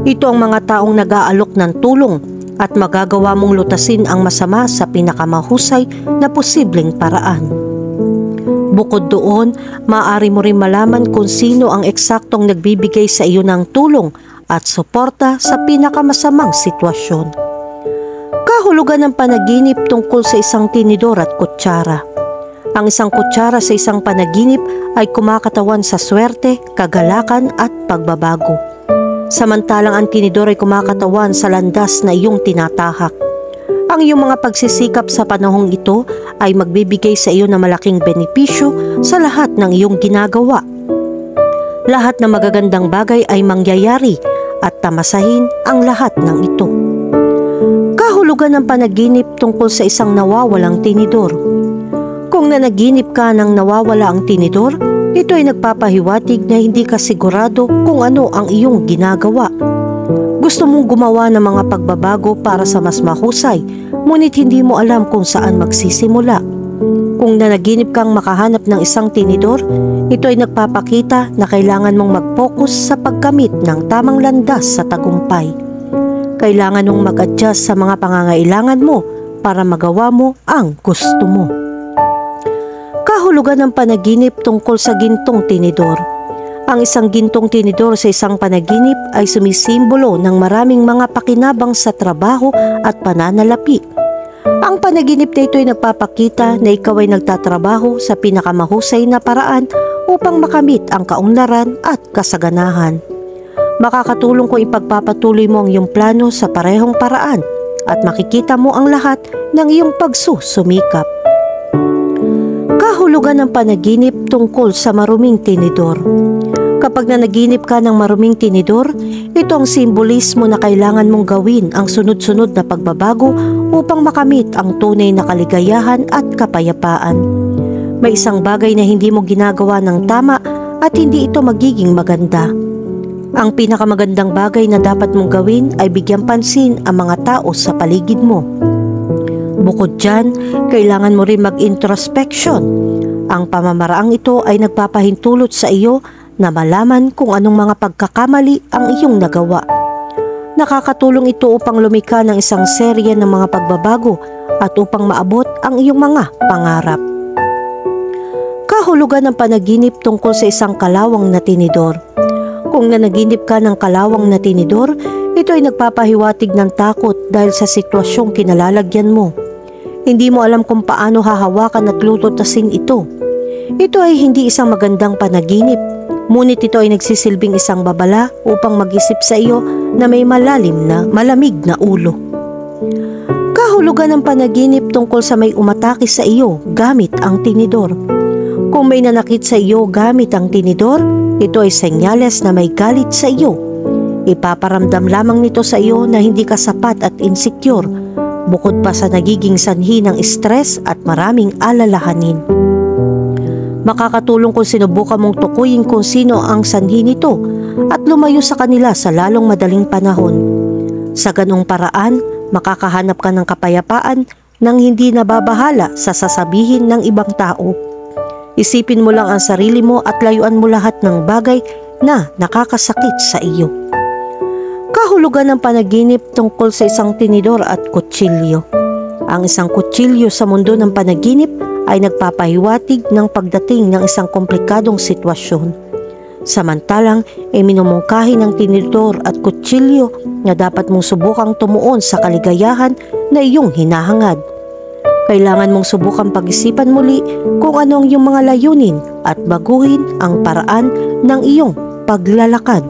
Ito ang mga taong nag-aalok ng tulong at magagawa mong lutasin ang masama sa pinakamahusay na posibleng paraan. Bukod doon, maaari mo rin malaman kung sino ang eksaktong nagbibigay sa iyo ng tulong at suporta sa pinakamasamang sitwasyon. Kahulugan ng panaginip tungkol sa isang tinidor at kutsara. Ang isang kutsara sa isang panaginip ay kumakatawan sa swerte, kagalakan at pagbabago. Samantalang ang tinidor ay kumakatawan sa landas na iyong tinatahak. Ang iyong mga pagsisikap sa panahong ito ay magbibigay sa iyo ng malaking benepisyo sa lahat ng iyong ginagawa. Lahat ng magagandang bagay ay mangyayari at tamasahin ang lahat ng ito. Kahulugan ng panaginip tungkol sa isang nawawalang tinidor. Kung nanaginip ka ng nawawala ang tinidor, ito ay nagpapahiwatig na hindi ka sigurado kung ano ang iyong ginagawa. Gusto mong gumawa ng mga pagbabago para sa mas mahusay, ngunit hindi mo alam kung saan magsisimula. Kung nanaginip kang makahanap ng isang tinidor, ito ay nagpapakita na kailangan mong mag-focus sa pagkamit ng tamang landas sa tagumpay. Kailangan mong mag-adjust sa mga pangangailangan mo para magawa mo ang gusto mo. Kahulugan ng panaginip tungkol sa gintong tinidor. Ang isang gintong tinidor sa isang panaginip ay sumisimbolo ng maraming mga pakinabang sa trabaho at pananalapi. Ang panaginip na ito ay nagpapakita na ikaw ay nagtatrabaho sa pinakamahusay na paraan upang makamit ang kaunlaran at kasaganahan. Makakatulong kung ipagpapatuloy mo ang iyong plano sa parehong paraan at makikita mo ang lahat ng iyong pagsusumikap. Kahulugan ng panaginip tungkol sa maruming tinidor. Kapag nanaginip ka ng maruming tinidor, ito ang simbolismo na kailangan mong gawin ang sunod-sunod na pagbabago upang makamit ang tunay na kaligayahan at kapayapaan. May isang bagay na hindi mo ginagawa ng tama at hindi ito magiging maganda. Ang pinakamagandang bagay na dapat mong gawin ay bigyan pansin ang mga tao sa paligid mo. Bukod dyan, kailangan mo rin mag-introspection. Ang pamamaraang ito ay nagpapahintulot sa iyo na malaman kung anong mga pagkakamali ang iyong nagawa. Nakakatulong ito upang lumikha ng isang serye ng mga pagbabago at upang maabot ang iyong mga pangarap. Kahulugan ng panaginip tungkol sa isang kalawang na tinidor. Kung nanaginip ka ng kalawang na tinidor, ito ay nagpapahiwatig ng takot dahil sa sitwasyong kinalalagyan mo. Hindi mo alam kung paano hahawakan at lulutasin ito. Ito ay hindi isang magandang panaginip, ngunit ito ay nagsisilbing isang babala upang mag-isip sa iyo na may malamig na ulo. Kahulugan ng panaginip tungkol sa may umatake sa iyo gamit ang tinidor. Kung may nanakit sa iyo gamit ang tinidor, ito ay senyales na may galit sa iyo. Ipaparamdam lamang nito sa iyo na hindi ka sapat at insecure, bukod pa sa nagiging sanhi ng stress at maraming alalahanin. Makakatulong kung sinubukan mong tukuyin kung sino ang sanhi nito at lumayo sa kanila sa lalong madaling panahon. Sa ganong paraan, makakahanap ka ng kapayapaan nang hindi nababahala sa sasabihin ng ibang tao. Isipin mo lang ang sarili mo at layuan mo lahat ng bagay na nakakasakit sa iyo. Kahulugan ng panaginip tungkol sa isang tinidor at kutsilyo. Ang isang kutsilyo sa mundo ng panaginip ay nagpapahiwatig ng pagdating ng isang komplikadong sitwasyon. Samantalang, minumungkahi ng tinidor at kutsilyo na dapat mong subukang tumuon sa kaligayahan na iyong hinahangad. Kailangan mong subukang pag-isipan muli kung anong iyong mga layunin at baguhin ang paraan ng iyong paglalakad.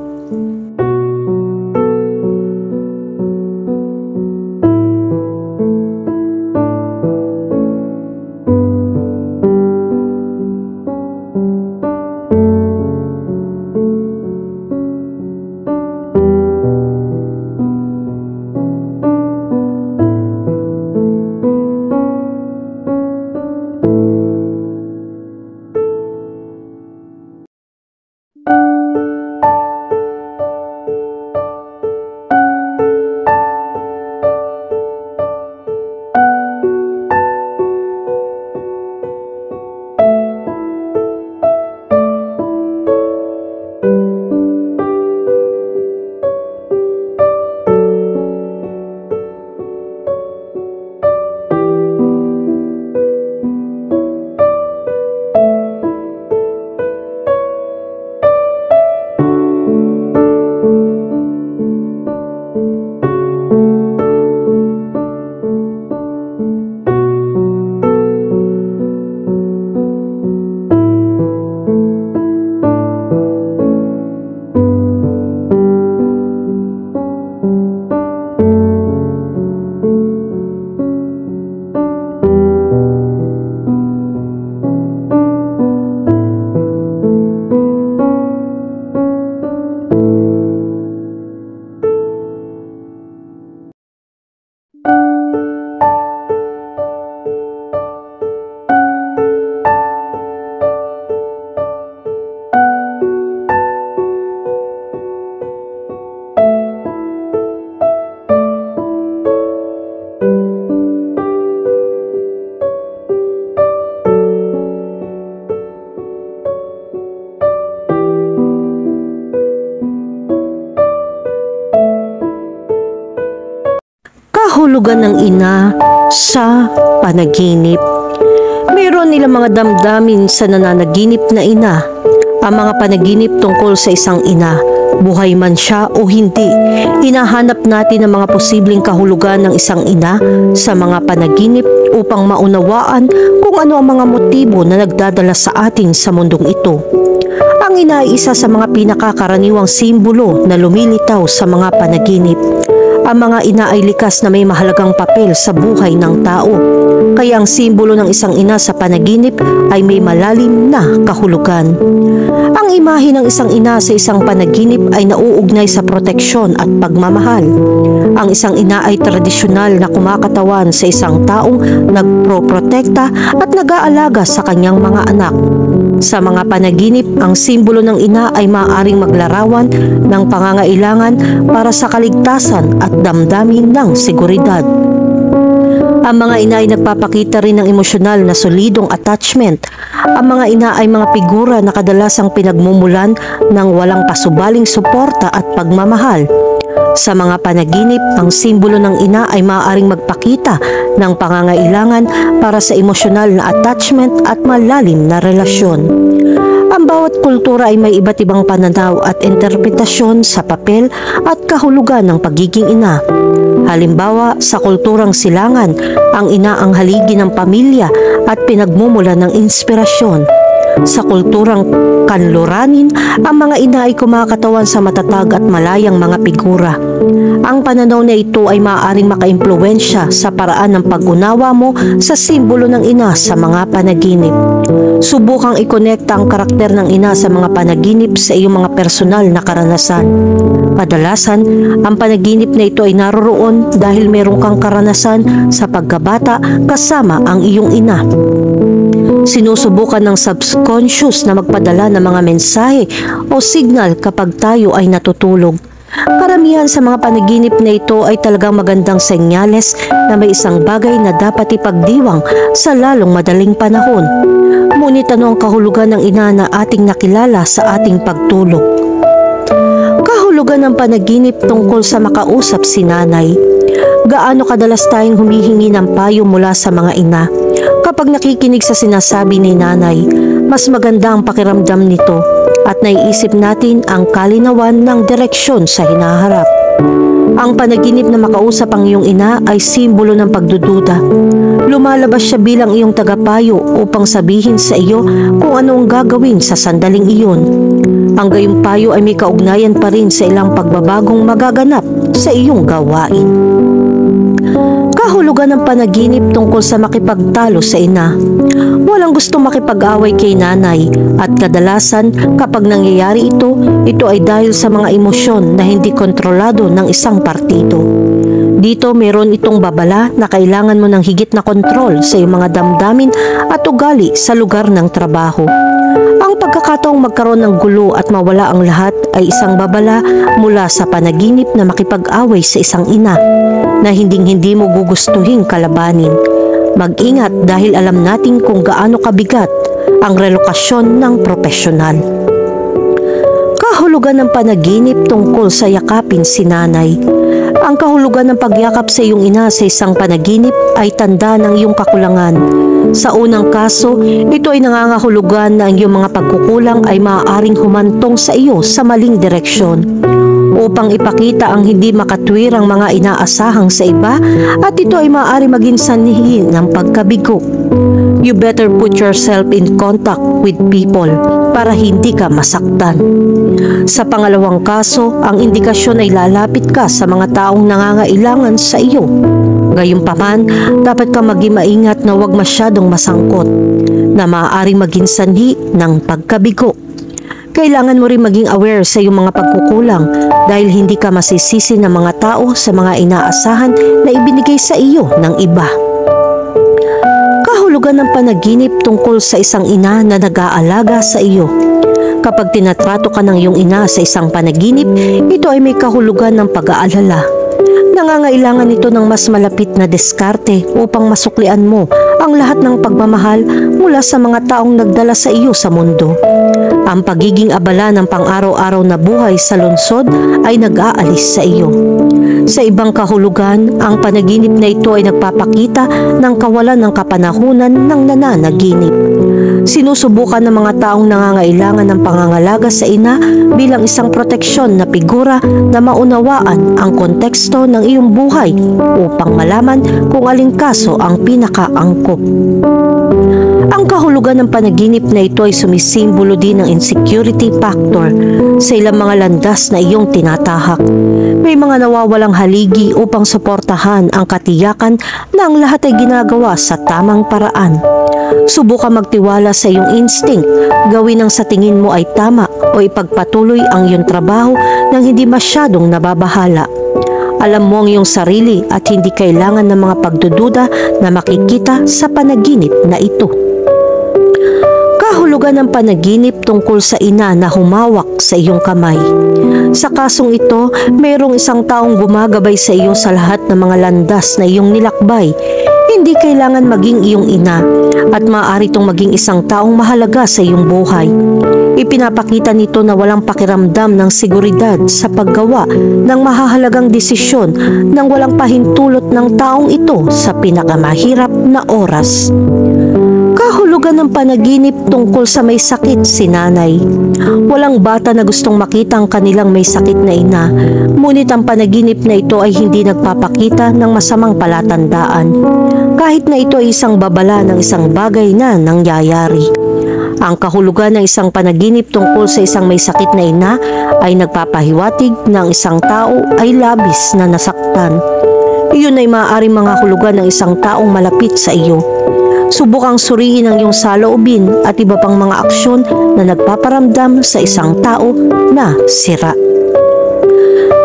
Kahulugan ng ina sa panaginip. Mayroon nilang mga damdamin sa nananaginip na ina. Ang mga panaginip tungkol sa isang ina, buhay man siya o hindi, hinahanap natin ang mga posibleng kahulugan ng isang ina sa mga panaginip upang maunawaan kung ano ang mga motibo na nagdadala sa atin sa mundong ito. Ang ina ay isa sa mga pinakakaraniwang simbolo na lumilitaw sa mga panaginip. Ang mga ina ay likas na may mahalagang papel sa buhay ng tao. Kaya ang simbolo ng isang ina sa panaginip ay may malalim na kahulugan. Ang imahe ng isang ina sa isang panaginip ay nauugnay sa proteksyon at pagmamahal. Ang isang ina ay tradisyonal na kumakatawan sa isang taong nagproprotekta at nag-aalaga sa kanyang mga anak. Sa mga panaginip, ang simbolo ng ina ay maaaring maglarawan ng pangangailangan para sa kaligtasan at damdamin ng seguridad. Ang mga ina ay nagpapakita rin ng emosyonal na solidong attachment. Ang mga ina ay mga figura na kadalasang pinagmumulan ng walang pasubaling suporta at pagmamahal. Sa mga panaginip, ang simbolo ng ina ay maaaring magpakita ng pangangailangan para sa emosyonal na attachment at malalim na relasyon. Ang bawat kultura ay may iba't ibang pananaw at interpretasyon sa papel at kahulugan ng pagiging ina. Halimbawa, sa kulturang silangan, ang ina ang haligi ng pamilya at pinagmumula ng inspirasyon. Sa kulturang kanluranin, ang mga ina ay kumakatawan sa matatag at malayang mga figura. Ang pananaw na ito ay maaaring makaimpluwensya sa paraan ng pag-unawa mo sa simbolo ng ina sa mga panaginip. Subukang ikonekta ang karakter ng ina sa mga panaginip sa iyong mga personal na karanasan. Kadalasan, ang panaginip na ito ay naroroon dahil meron kang karanasan sa pagkabata kasama ang iyong ina. Sinusubukan ng subconscious na magpadala ng mga mensahe o signal kapag tayo ay natutulog. Karamihan sa mga panaginip na ito ay talagang magandang senyales na may isang bagay na dapat ipagdiwang sa lalong madaling panahon. Ngunit ano ang kahulugan ng ina na ating nakilala sa ating pagtulog? Kahulugan ng panaginip tungkol sa makausap si nanay. Gaano kadalas tayong humihingi ng payo mula sa mga ina? Kapag nakikinig sa sinasabi ni nanay, mas maganda ang pakiramdam nito at naiisip natin ang kalinawan ng direksyon sa hinaharap. Ang panaginip na makausap ang iyong ina ay simbolo ng pagdududa. Lumalabas siya bilang iyong tagapayo upang sabihin sa iyo kung ano ang gagawin sa sandaling iyon. Ang gayong payo ay may kaugnayan pa rin sa ilang pagbabagong magaganap sa iyong gawain. Kahulugan ng panaginip tungkol sa makipagtalo sa ina. Walang gusto makipag-away kay nanay at kadalasan kapag nangyayari ito ay dahil sa mga emosyon na hindi kontrolado ng isang partido. Dito meron itong babala na kailangan mo ng higit na kontrol sa iyong mga damdamin at ugali sa lugar ng trabaho. Ang pagkakataong magkaroon ng gulo at mawala ang lahat ay isang babala mula sa panaginip na makipag-away sa isang ina na hindi mo gugustuhin kalabanin. Mag-ingat dahil alam natin kung gaano kabigat ang relokasyon ng propesyonal. Kahulugan ng panaginip tungkol sa yakapin si nanay. Ang kahulugan ng pagyakap sa iyong ina sa isang panaginip ay tanda ng iyong kakulangan. Sa unang kaso, ito ay nangangahulugan na ang iyong mga pagkukulang ay maaaring humantong sa iyo sa maling direksyon. Upang ipakita ang hindi makatwirang mga inaasahang sa iba at ito ay maaari maging sanhi ng pagkabigo. You better put yourself in contact with people para hindi ka masaktan. Sa pangalawang kaso, ang indikasyon ay lalapit ka sa mga taong nangangailangan sa iyo. Gayunpaman, dapat ka maging maingat na huwag masyadong masangkot na maaaring maging sanhi ng pagkabigo. Kailangan mo rin maging aware sa iyong mga pagkukulang dahil hindi ka masisisi ng mga tao sa mga inaasahan na ibinigay sa iyo ng iba. Kahulugan ng panaginip tungkol sa isang ina na nag-aalaga sa iyo. Kapag tinatrato ka ng iyong ina sa isang panaginip, ito ay may kahulugan ng pag-aalala. Nangangailangan ito ng mas malapit na diskarte upang masuklian mo ang lahat ng pagmamahal mula sa mga taong nagdala sa iyo sa mundo. Ang pagiging abala ng pang-araw-araw na buhay sa lungsod ay nag-aalis sa iyo. Sa ibang kahulugan, ang panaginip na ito ay nagpapakita ng kawalan ng kapanahunan ng nananaginip. Sinusubukan ng mga taong nangangailangan ng pangangalaga sa ina bilang isang proteksyon na figura na maunawaan ang konteksto ng iyong buhay upang malaman kung aling kaso ang pinakaangkop. Ang kahulugan ng panaginip na ito ay sumisimbolo din ng insecurity factor sa ilang mga landas na iyong tinatahak. May mga nawawalang haligi upang suportahan ang katiyakan na ang lahat ay ginagawa sa tamang paraan. Subukan magtiwala sa iyong instinct, gawin ang sa tingin mo ay tama o ipagpatuloy ang iyong trabaho nang hindi masyadong nababahala. Alam mo ang iyong sarili at hindi kailangan ng mga pagdududa na makikita sa panaginip na ito. Kahulugan ng panaginip tungkol sa ina na humawak sa iyong kamay. Sa kasong ito, mayroong isang taong gumagabay sa iyo sa lahat ng mga landas na iyong nilakbay. Hindi kailangan maging iyong ina at maaari itong maging isang taong mahalaga sa iyong buhay. Ipinapakita nito na walang pakiramdam ng seguridad sa paggawa ng mahahalagang desisyon nang walang pahintulot ng taong ito sa pinakamahirap na oras. Kahulugan ng panaginip tungkol sa may sakit si nanay. Walang bata na gustong makita ang kanilang may sakit na ina, ngunit ang panaginip na ito ay hindi nagpapakita ng masamang palatandaan, kahit na ito ay isang babala ng isang bagay na nangyayari. Ang kahulugan ng isang panaginip tungkol sa isang may sakit na ina ay nagpapahiwatig ng isang tao ay labis na nasaktan. Iyon ay maaaring mga hulugan ng isang taong malapit sa iyo. Subukang suriin ang iyong saloobin at iba pang mga aksyon na nagpaparamdam sa isang tao na sira.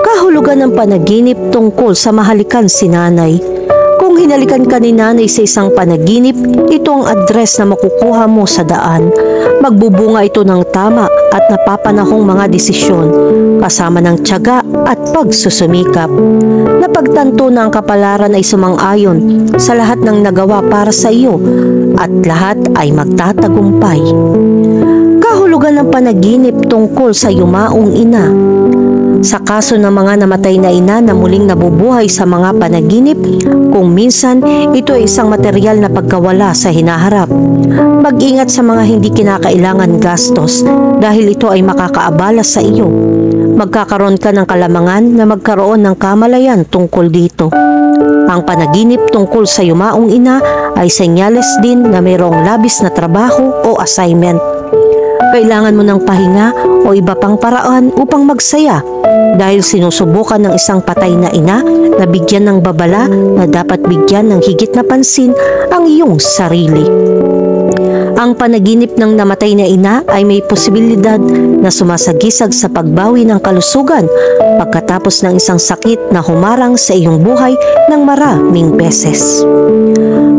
Kahulugan ng panaginip tungkol sa mahalikan si nanay. Kung hinalikan ka ni nanay sa isang panaginip, ito ang address na makukuha mo sa daan. Magbubunga ito ng tama at napapanahong mga desisyon, kasama ng tiyaga at pagsusumikap. Napagtanto na ang kapalaran ay sumang-ayon sa lahat ng nagawa para sa iyo at lahat ay magtatagumpay. Kahulugan ng panaginip tungkol sa yumaong ina. Sa kaso ng mga namatay na ina na muling nabubuhay sa mga panaginip, kung minsan ito ay isang material na pagkawala sa hinaharap. Mag-ingat sa mga hindi kinakailangan gastos dahil ito ay makakaabala sa iyo. Magkakaroon ka ng kalamangan na magkaroon ng kamalayan tungkol dito. Ang panaginip tungkol sa yumaong ina ay senyales din na mayroong labis na trabaho o assignment. Kailangan mo ng pahinga o iba pang paraan upang magsaya dahil sinusubukan ng isang patay na ina na bigyan ng babala na dapat bigyan ng higit na pansin ang iyong sarili. Ang panaginip ng namatay na ina ay may posibilidad na sumasagisag sa pagbawi ng kalusugan pagkatapos ng isang sakit na humarang sa iyong buhay ng maraming beses.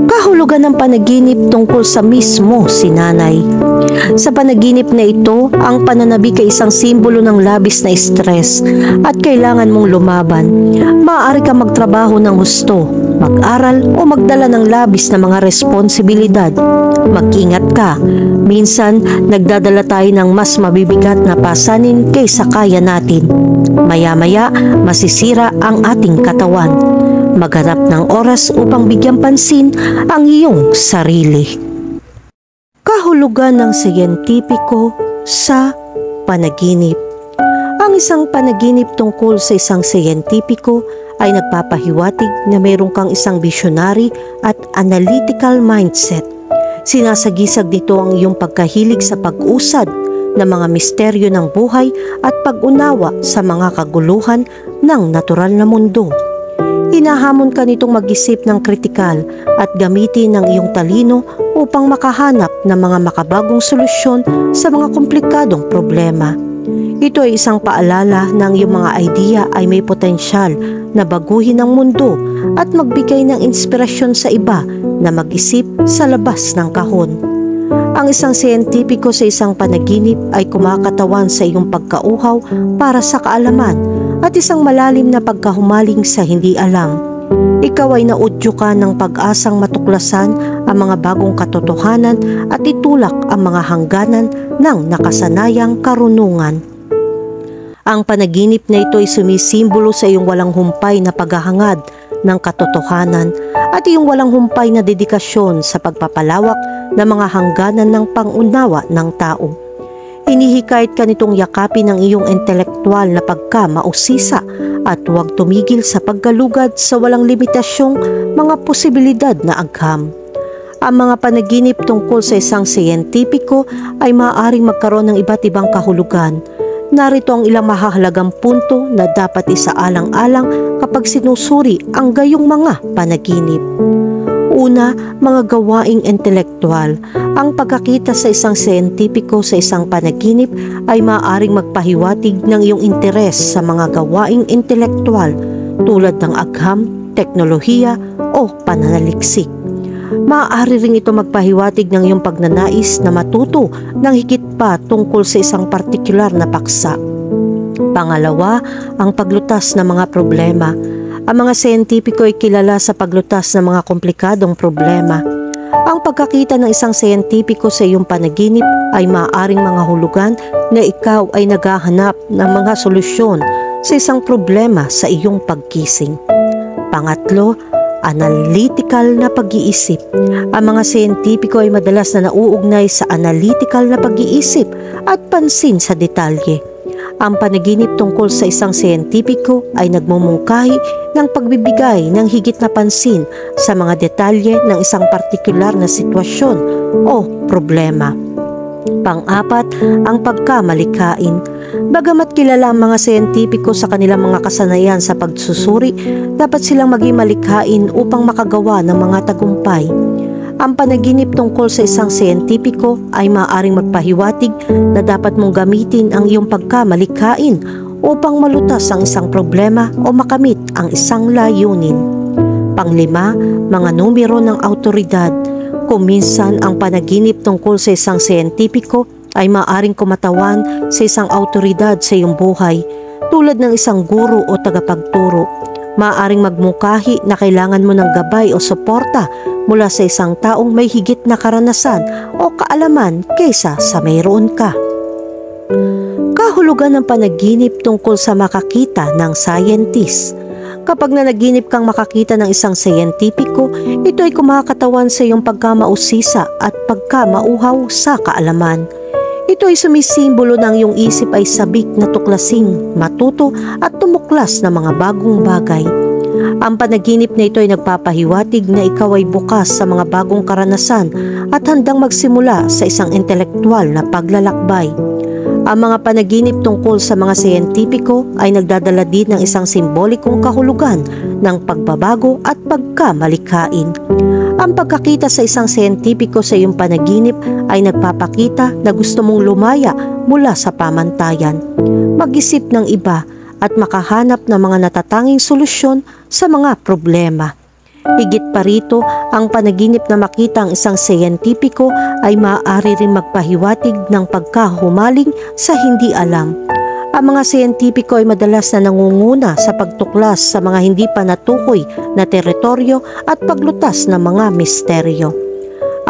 Kahulugan ng panaginip tungkol sa mismo si nanay. Sa panaginip na ito, ang pananabik ay isang simbolo ng labis na stress at kailangan mong lumaban. Maaari ka magtrabaho ng husto, mag-aral o magdala ng labis na mga responsibilidad. Mag-ingat ka. Minsan, nagdadala tayo ng mas mabibigat na pasanin kaysa kaya natin. Maya-maya, masisira ang ating katawan. Maghanap ng oras upang bigyan pansin ang iyong sarili. Kahulugan ng siyentipiko sa panaginip. Ang isang panaginip tungkol sa isang siyentipiko ay nagpapahiwatig na mayroon kang isang visionary at analytical mindset. Sinasagisag nito ang iyong pagkahilig sa pag-usad ng mga misteryo ng buhay at pag-unawa sa mga kaguluhan ng natural na mundo. Hinahamon ka nitong mag-isip ng kritikal at gamitin ang iyong talino upang makahanap ng mga makabagong solusyon sa mga komplikadong problema. Ito ay isang paalala na ang iyong mga idea ay may potensyal na baguhin ang mundo at magbigay ng inspirasyon sa iba na mag-isip sa labas ng kahon. Ang isang siyentipiko sa isang panaginip ay kumakatawan sa iyong pagkauhaw para sa kaalaman at isang malalim na pagkahumaling sa hindi alam. Ikaw ay naudyo ka ng pag-asang matuklasan ang mga bagong katotohanan at itulak ang mga hangganan ng nakasanayang karunungan. Ang panaginip na ito ay sumisimbolo sa iyong walang humpay na paghahangad ng katotohanan at iyong walang humpay na dedikasyon sa pagpapalawak ng mga hangganan ng pangunawa ng tao. Inihikayat ka nitong yakapin ang iyong intelektual na pagkamausisa at huwag tumigil sa paggalugad sa walang limitasyong mga posibilidad na agham. Ang mga panaginip tungkol sa isang siyentipiko ay maaaring magkaroon ng iba't ibang kahulugan. Narito ang ilang mahahalagang punto na dapat isaalang-alang kapag sinusuri ang gayong mga panaginip. Una, mga gawaing intelektual. Ang pagkakita sa isang siyentipiko sa isang panaginip ay maaaring magpahiwatig ng iyong interes sa mga gawaing intelektual tulad ng agham, teknolohiya o pananaliksik. Maaari ring ito magpahiwatig ng iyong pagnanais na matuto ng higit pa tungkol sa isang partikular na paksa. Pangalawa, ang paglutas ng mga problema. Ang mga siyentipiko ay kilala sa paglutas ng mga komplikadong problema. Ang pagkakita ng isang siyentipiko sa iyong panaginip ay maaaring mga hulugan na ikaw ay naghahanap ng mga solusyon sa isang problema sa iyong pagkising. Pangatlo, analytical na pag-iisip. Ang mga siyentipiko ay madalas na nauugnay sa analytical na pag-iisip at pansin sa detalye. Ang panaginip tungkol sa isang siyentipiko ay nagmumungkahi ng pagbibigay ng higit na pansin sa mga detalye ng isang partikular na sitwasyon o problema. Pang-apat, ang pagkamalikhain. Bagamat kilala ang mga siyentipiko sa kanilang mga kasanayan sa pagsusuri, dapat silang maging malikhain upang makagawa ng mga tagumpay. Ang panaginip tungkol sa isang siyentipiko ay maaaring magpahiwatig na dapat mong gamitin ang iyong pagkamalikhain upang malutas ang isang problema o makamit ang isang layunin. Panglima, mga numero ng awtoridad. Kung minsan ang panaginip tungkol sa isang siyentipiko ay maaaring kumatawan sa isang awtoridad sa iyong buhay, tulad ng isang guro o tagapagturo. Maaaring magmungkahi na kailangan mo ng gabay o suporta mula sa isang taong may higit na karanasan o kaalaman kaysa sa mayroon ka. Kahulugan ng panaginip tungkol sa makakita ng scientist. Kapag nanaginip kang makakita ng isang siyentipiko, ito ay kumakatawan sa iyong pagkamausisa at pagkamauhaw sa kaalaman. Ito ay sumisimbolo ng iyong isip ay sabik na tuklasing, matuto at tumuklas ng mga bagong bagay. Ang panaginip na ito ay nagpapahiwatig na ikaw ay bukas sa mga bagong karanasan at handang magsimula sa isang intelektual na paglalakbay. Ang mga panaginip tungkol sa mga siyentipiko ay nagdadala din ng isang simbolikong kahulugan ng pagbabago at pagkamalikhain. Ang pagkakita sa isang siyentipiko sa iyong panaginip ay nagpapakita na gusto mong lumaya mula sa pamantayan, mag-isip ng iba at makahanap ng mga natatanging solusyon sa mga problema. Higit pa rito, ang panaginip na makita ang isang siyentipiko ay maaari rin magpahiwatig ng pagkahumaling sa hindi alam. Ang mga siyentipiko ay madalas na nangunguna sa pagtuklas sa mga hindi pa natukoy na teritoryo at paglutas ng mga misteryo.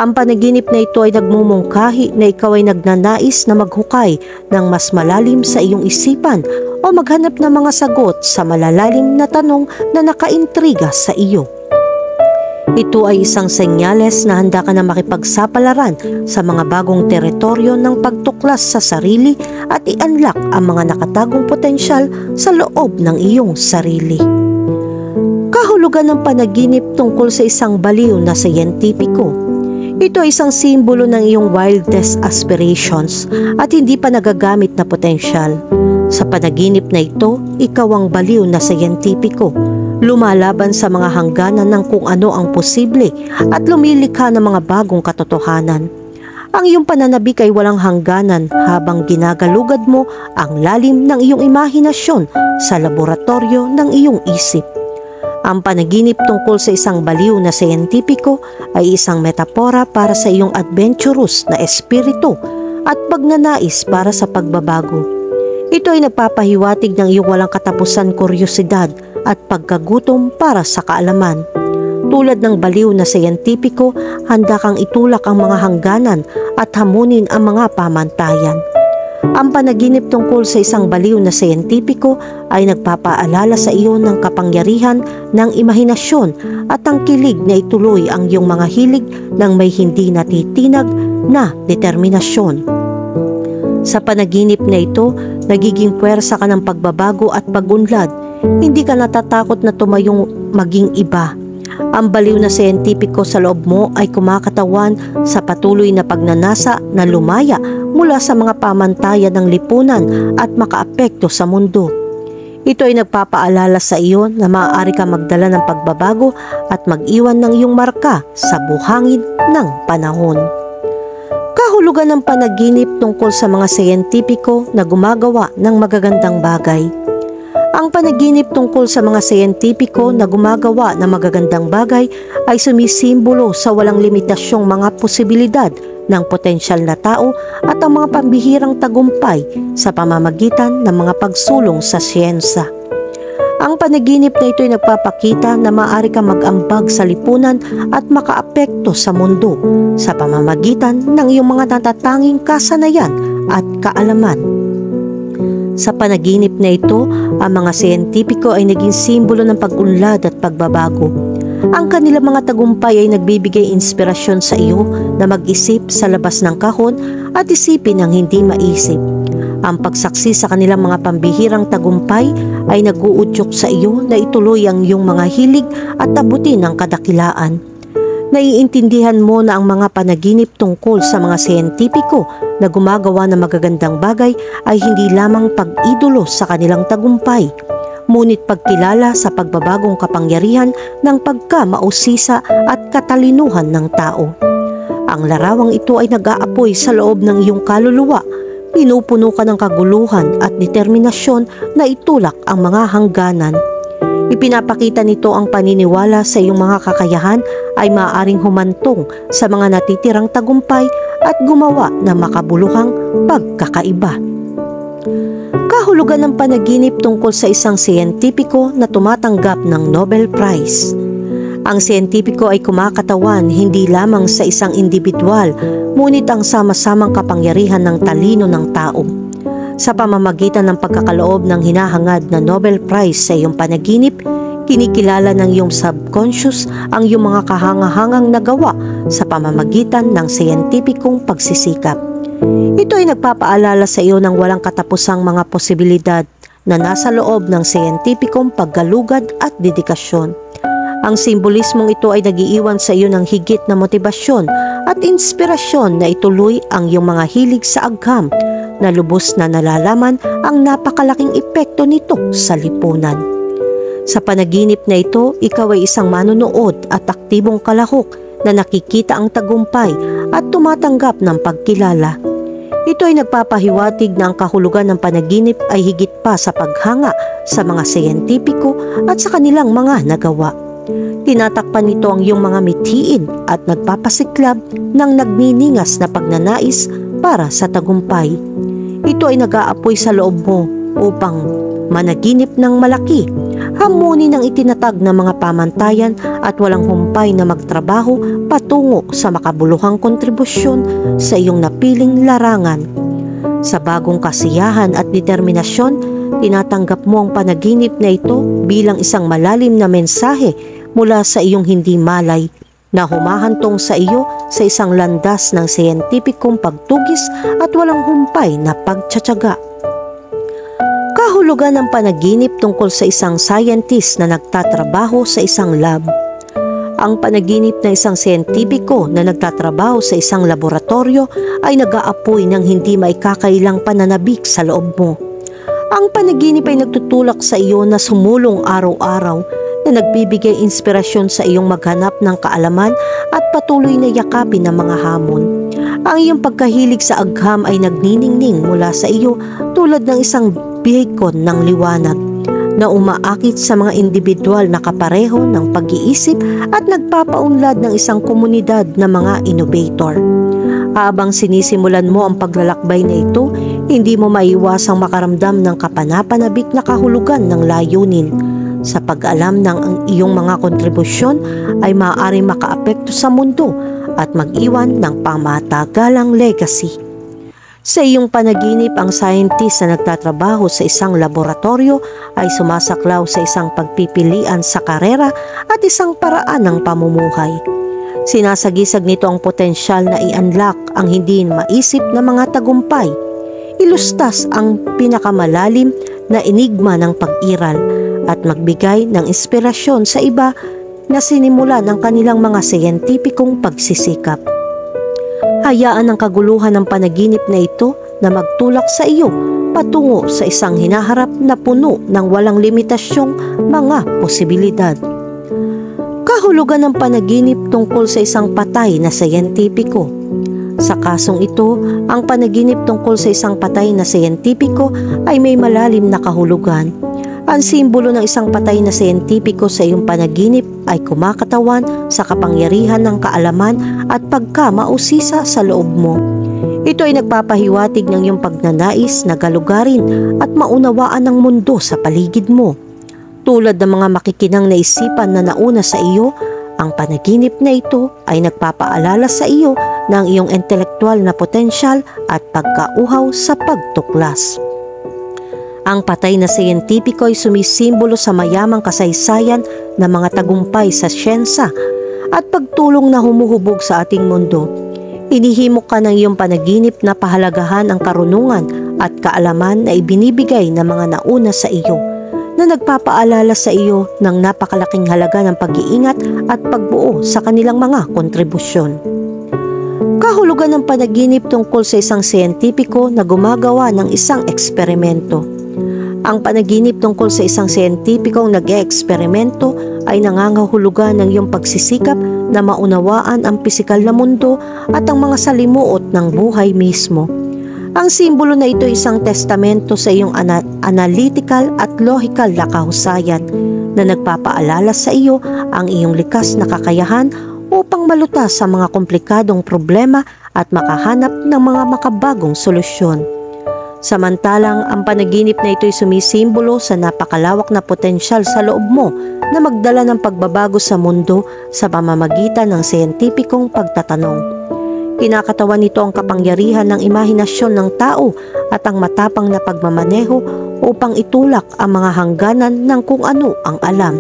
Ang panaginip na ito ay nagmumungkahi na ikaw ay nagnanais na maghukay ng mas malalim sa iyong isipan o maghanap ng mga sagot sa malalalim na tanong na nakaintriga sa iyo. Ito ay isang senyales na handa ka na makipagsapalaran sa mga bagong teritoryo ng pagtuklas sa sarili at i-unlock ang mga nakatagong potensyal sa loob ng iyong sarili. Kahulugan ng panaginip tungkol sa isang baliw na siyentipiko. Ito ay isang simbolo ng iyong wildest aspirations at hindi pa nagagamit na potensyal. Sa panaginip na ito, ikaw ang baliw na siyentipiko, lumalaban sa mga hangganan ng kung ano ang posible at lumilikha ng mga bagong katotohanan. Ang iyong pananabik ay walang hangganan habang ginagalugad mo ang lalim ng iyong imahinasyon sa laboratorio ng iyong isip. Ang panaginip tungkol sa isang baliw na siyentipiko ay isang metapora para sa iyong adventurous na espiritu at pagnanais para sa pagbabago. Ito ay nagpapahiwatig ng iyong walang katapusan kuryosidad at pagkagutom para sa kaalaman. Tulad ng baliw na siyentipiko, handa kang itulak ang mga hangganan at hamunin ang mga pamantayan. Ang panaginip tungkol sa isang baliw na siyentipiko ay nagpapaalala sa iyo ng kapangyarihan ng imahinasyon at ang kilig na ituloy ang iyong mga hilig ng may hindi natitinag na determinasyon. Sa panaginip na ito, nagiging puwersa ka ng pagbabago at pagunlad. Hindi ka natatakot na tumayong maging iba. Ang baliw na siyentipiko sa loob mo ay kumakatawan sa patuloy na pagnanasa na lumaya mula sa mga pamantayan ng lipunan at makaapekto sa mundo. Ito ay nagpapaalala sa iyo na maaari ka magdala ng pagbabago at mag-iwan ng iyong marka sa buhangin ng panahon. Kahulugan ng panaginip tungkol sa mga siyentipiko na gumagawa ng magagandang bagay. Ang panaginip tungkol sa mga siyentipiko na gumagawa ng magagandang bagay ay sumisimbolo sa walang limitasyong mga posibilidad ng potensyal na tao at ang mga pambihirang tagumpay sa pamamagitan ng mga pagsulong sa siyensa. Ang panaginip na ito ay nagpapakita na maaari kang mag-ambag sa lipunan at makaapekto sa mundo sa pamamagitan ng iyong mga natatanging kasanayan at kaalaman. Sa panaginip na ito, ang mga siyentipiko ay naging simbolo ng pag-unlad at pagbabago. Ang kanilang mga tagumpay ay nagbibigay inspirasyon sa iyo na mag-isip sa labas ng kahon at isipin ang hindi maisip. Ang pagsaksi sa kanilang mga pambihirang tagumpay ay nag-uudyok sa iyo na ituloy ang iyong mga hilig at abutin ang kadakilaan. Naiintindihan mo na ang mga panaginip tungkol sa mga siyentipiko na gumagawa ng magagandang bagay ay hindi lamang pag-idolo sa kanilang tagumpay, ngunit pagkilala sa pagbabagong kapangyarihan ng pagka-mausisa at katalinuhan ng tao. Ang larawang ito ay nag-aapoy sa loob ng iyong kaluluwa. Pinupuno ka ng kaguluhan at determinasyon na itulak ang mga hangganan. Ipinapakita nito ang paniniwala sa iyong mga kakayahan ay maaaring humantong sa mga natitirang tagumpay at gumawa ng makabuluhang pagkakaiba. Kahulugan ng panaginip tungkol sa isang siyentipiko na tumatanggap ng Nobel Prize. Ang siyentipiko ay kumakatawan hindi lamang sa isang individual, ngunit ang sama-samang kapangyarihan ng talino ng tao. Sa pamamagitan ng pagkakaloob ng hinahangad na Nobel Prize sa iyong panaginip, kinikilala ng iyong subconscious ang iyong mga kahangahangang nagawa sa pamamagitan ng siyentipikong pagsisikap. Ito ay nagpapaalala sa iyo ng walang katapusang mga posibilidad na nasa loob ng siyentipikong paggalugad at dedikasyon. Ang simbolismong ito ay nagiiwan sa iyo ng higit na motibasyon at inspirasyon na ituloy ang iyong mga hilig sa agham na lubos na nalalaman ang napakalaking epekto nito sa lipunan. Sa panaginip na ito, ikaw ay isang manonood at aktibong kalahok na nakikita ang tagumpay at tumatanggap ng pagkilala. Ito ay nagpapahiwatig na ang kahulugan ng panaginip ay higit pa sa paghanga sa mga siyentipiko at sa kanilang mga nagawa. Tinatakpan nito ang iyong mga mithiin at nagpapasiklab ng nagniningas na pagnanais para sa tagumpay. Ito ay nag-aapoy sa loob mo upang managinip ng malaki, hamunin ang itinatag ng mga pamantayan at walang humpay na magtrabaho patungo sa makabuluhang kontribusyon sa iyong napiling larangan. Sa bagong kasiyahan at determinasyon, tinatanggap mo ang panaginip na ito bilang isang malalim na mensahe mula sa iyong hindi malay na humahantong sa iyo sa isang landas ng siyentipikong pagtugis at walang humpay na pagtsatsaga. Kahulugan ng panaginip tungkol sa isang scientist na nagtatrabaho sa isang lab. Ang panaginip ng isang siyentipiko na nagtatrabaho sa isang laboratorio ay nag-aapoy ng hindi maikakailang pananabik sa loob mo. Ang panaginip ay nagtutulak sa iyo na sumulong araw-araw na nagbibigay inspirasyon sa iyong maghanap ng kaalaman at patuloy na yakapin ang mga hamon. Ang iyong pagkahilig sa agham ay nagniningning mula sa iyo tulad ng isang beacon ng liwanag na umaakit sa mga individual na kapareho ng pag-iisip at nagpapaunlad ng isang komunidad na mga innovator. Habang sinisimulan mo ang paglalakbay na ito, hindi mo maiwasang makaramdam ng kapanapanabik na kahulugan ng layunin. Sa pag-alam ng ang iyong mga kontribusyon ay maaaring makaapekto sa mundo at mag-iwan ng pamatagalang legacy. Sa iyong panaginip, ang scientist na nagtatrabaho sa isang laboratorio ay sumasaklaw sa isang pagpipilian sa karera at isang paraan ng pamumuhay. Sinasagisag nito ang potensyal na i-unlock ang hindi maisip na mga tagumpay, ilustas ang pinakamalalim na enigma ng pag-iral at magbigay ng inspirasyon sa iba na sinimulan ng kanilang mga siyentipikong pagsisikap. Hayaan ang kaguluhan ng panaginip na ito na magtulak sa iyo patungo sa isang hinaharap na puno ng walang limitasyong mga posibilidad. Kahulugan ng panaginip tungkol sa isang patay na siyentipiko. Sa kasong ito, ang panaginip tungkol sa isang patay na siyentipiko ay may malalim na kahulugan. Ang simbolo ng isang patay na siyentipiko sa iyong panaginip ay kumakatawan sa kapangyarihan ng kaalaman at pagkamausisa sa loob mo. Ito ay nagpapahiwatig ng iyong pagnanais na galugarin at maunawaan ng mundo sa paligid mo. Tulad ng mga makikinang na isipan na nauna sa iyo, ang panaginip na ito ay nagpapaalala sa iyo ng iyong intelektual na potensyal at pagkauhaw sa pagtuklas. Ang patay na siyentipiko ay sumisimbolo sa mayamang kasaysayan ng mga tagumpay sa siyensa at pagtulong na humuhubog sa ating mundo. Inihimok ka ng iyong panaginip na pahalagahan ang karunungan at kaalaman na ibinibigay ng mga nauna sa iyo, na nagpapaalala sa iyo ng napakalaking halaga ng pag-iingat at pagbuo sa kanilang mga kontribusyon. Kahulugan ng panaginip tungkol sa isang siyentipiko na gumagawa ng isang eksperimento. Ang panaginip tungkol sa isang siyentipikong nag-eeksperimento ay nangangahulugan ng iyong pagsisikap na maunawaan ang pisikal na mundo at ang mga salimuot ng buhay mismo. Ang simbolo na ito ay isang testamento sa iyong analytical at logical na kahusayan na nagpapaalala sa iyo ang iyong likas na kakayahan upang malutas sa mga komplikadong problema at makahanap ng mga makabagong solusyon. Samantalang ang panaginip na ito ay sumisimbolo sa napakalawak na potensyal sa loob mo na magdala ng pagbabago sa mundo sa pamamagitan ng siyentipikong pagtatanong. Kinakatawan nito ang kapangyarihan ng imahinasyon ng tao at ang matapang na pagmamaneho upang itulak ang mga hangganan ng kung ano ang alam.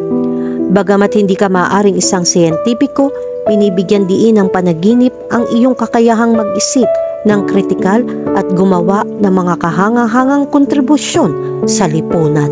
Bagamat hindi ka maaaring isang siyentipiko, binibigyan diin ng panaginip ang iyong kakayahang mag-isip ng kritikal at gumawa ng mga kahangahangang kontribusyon sa lipunan.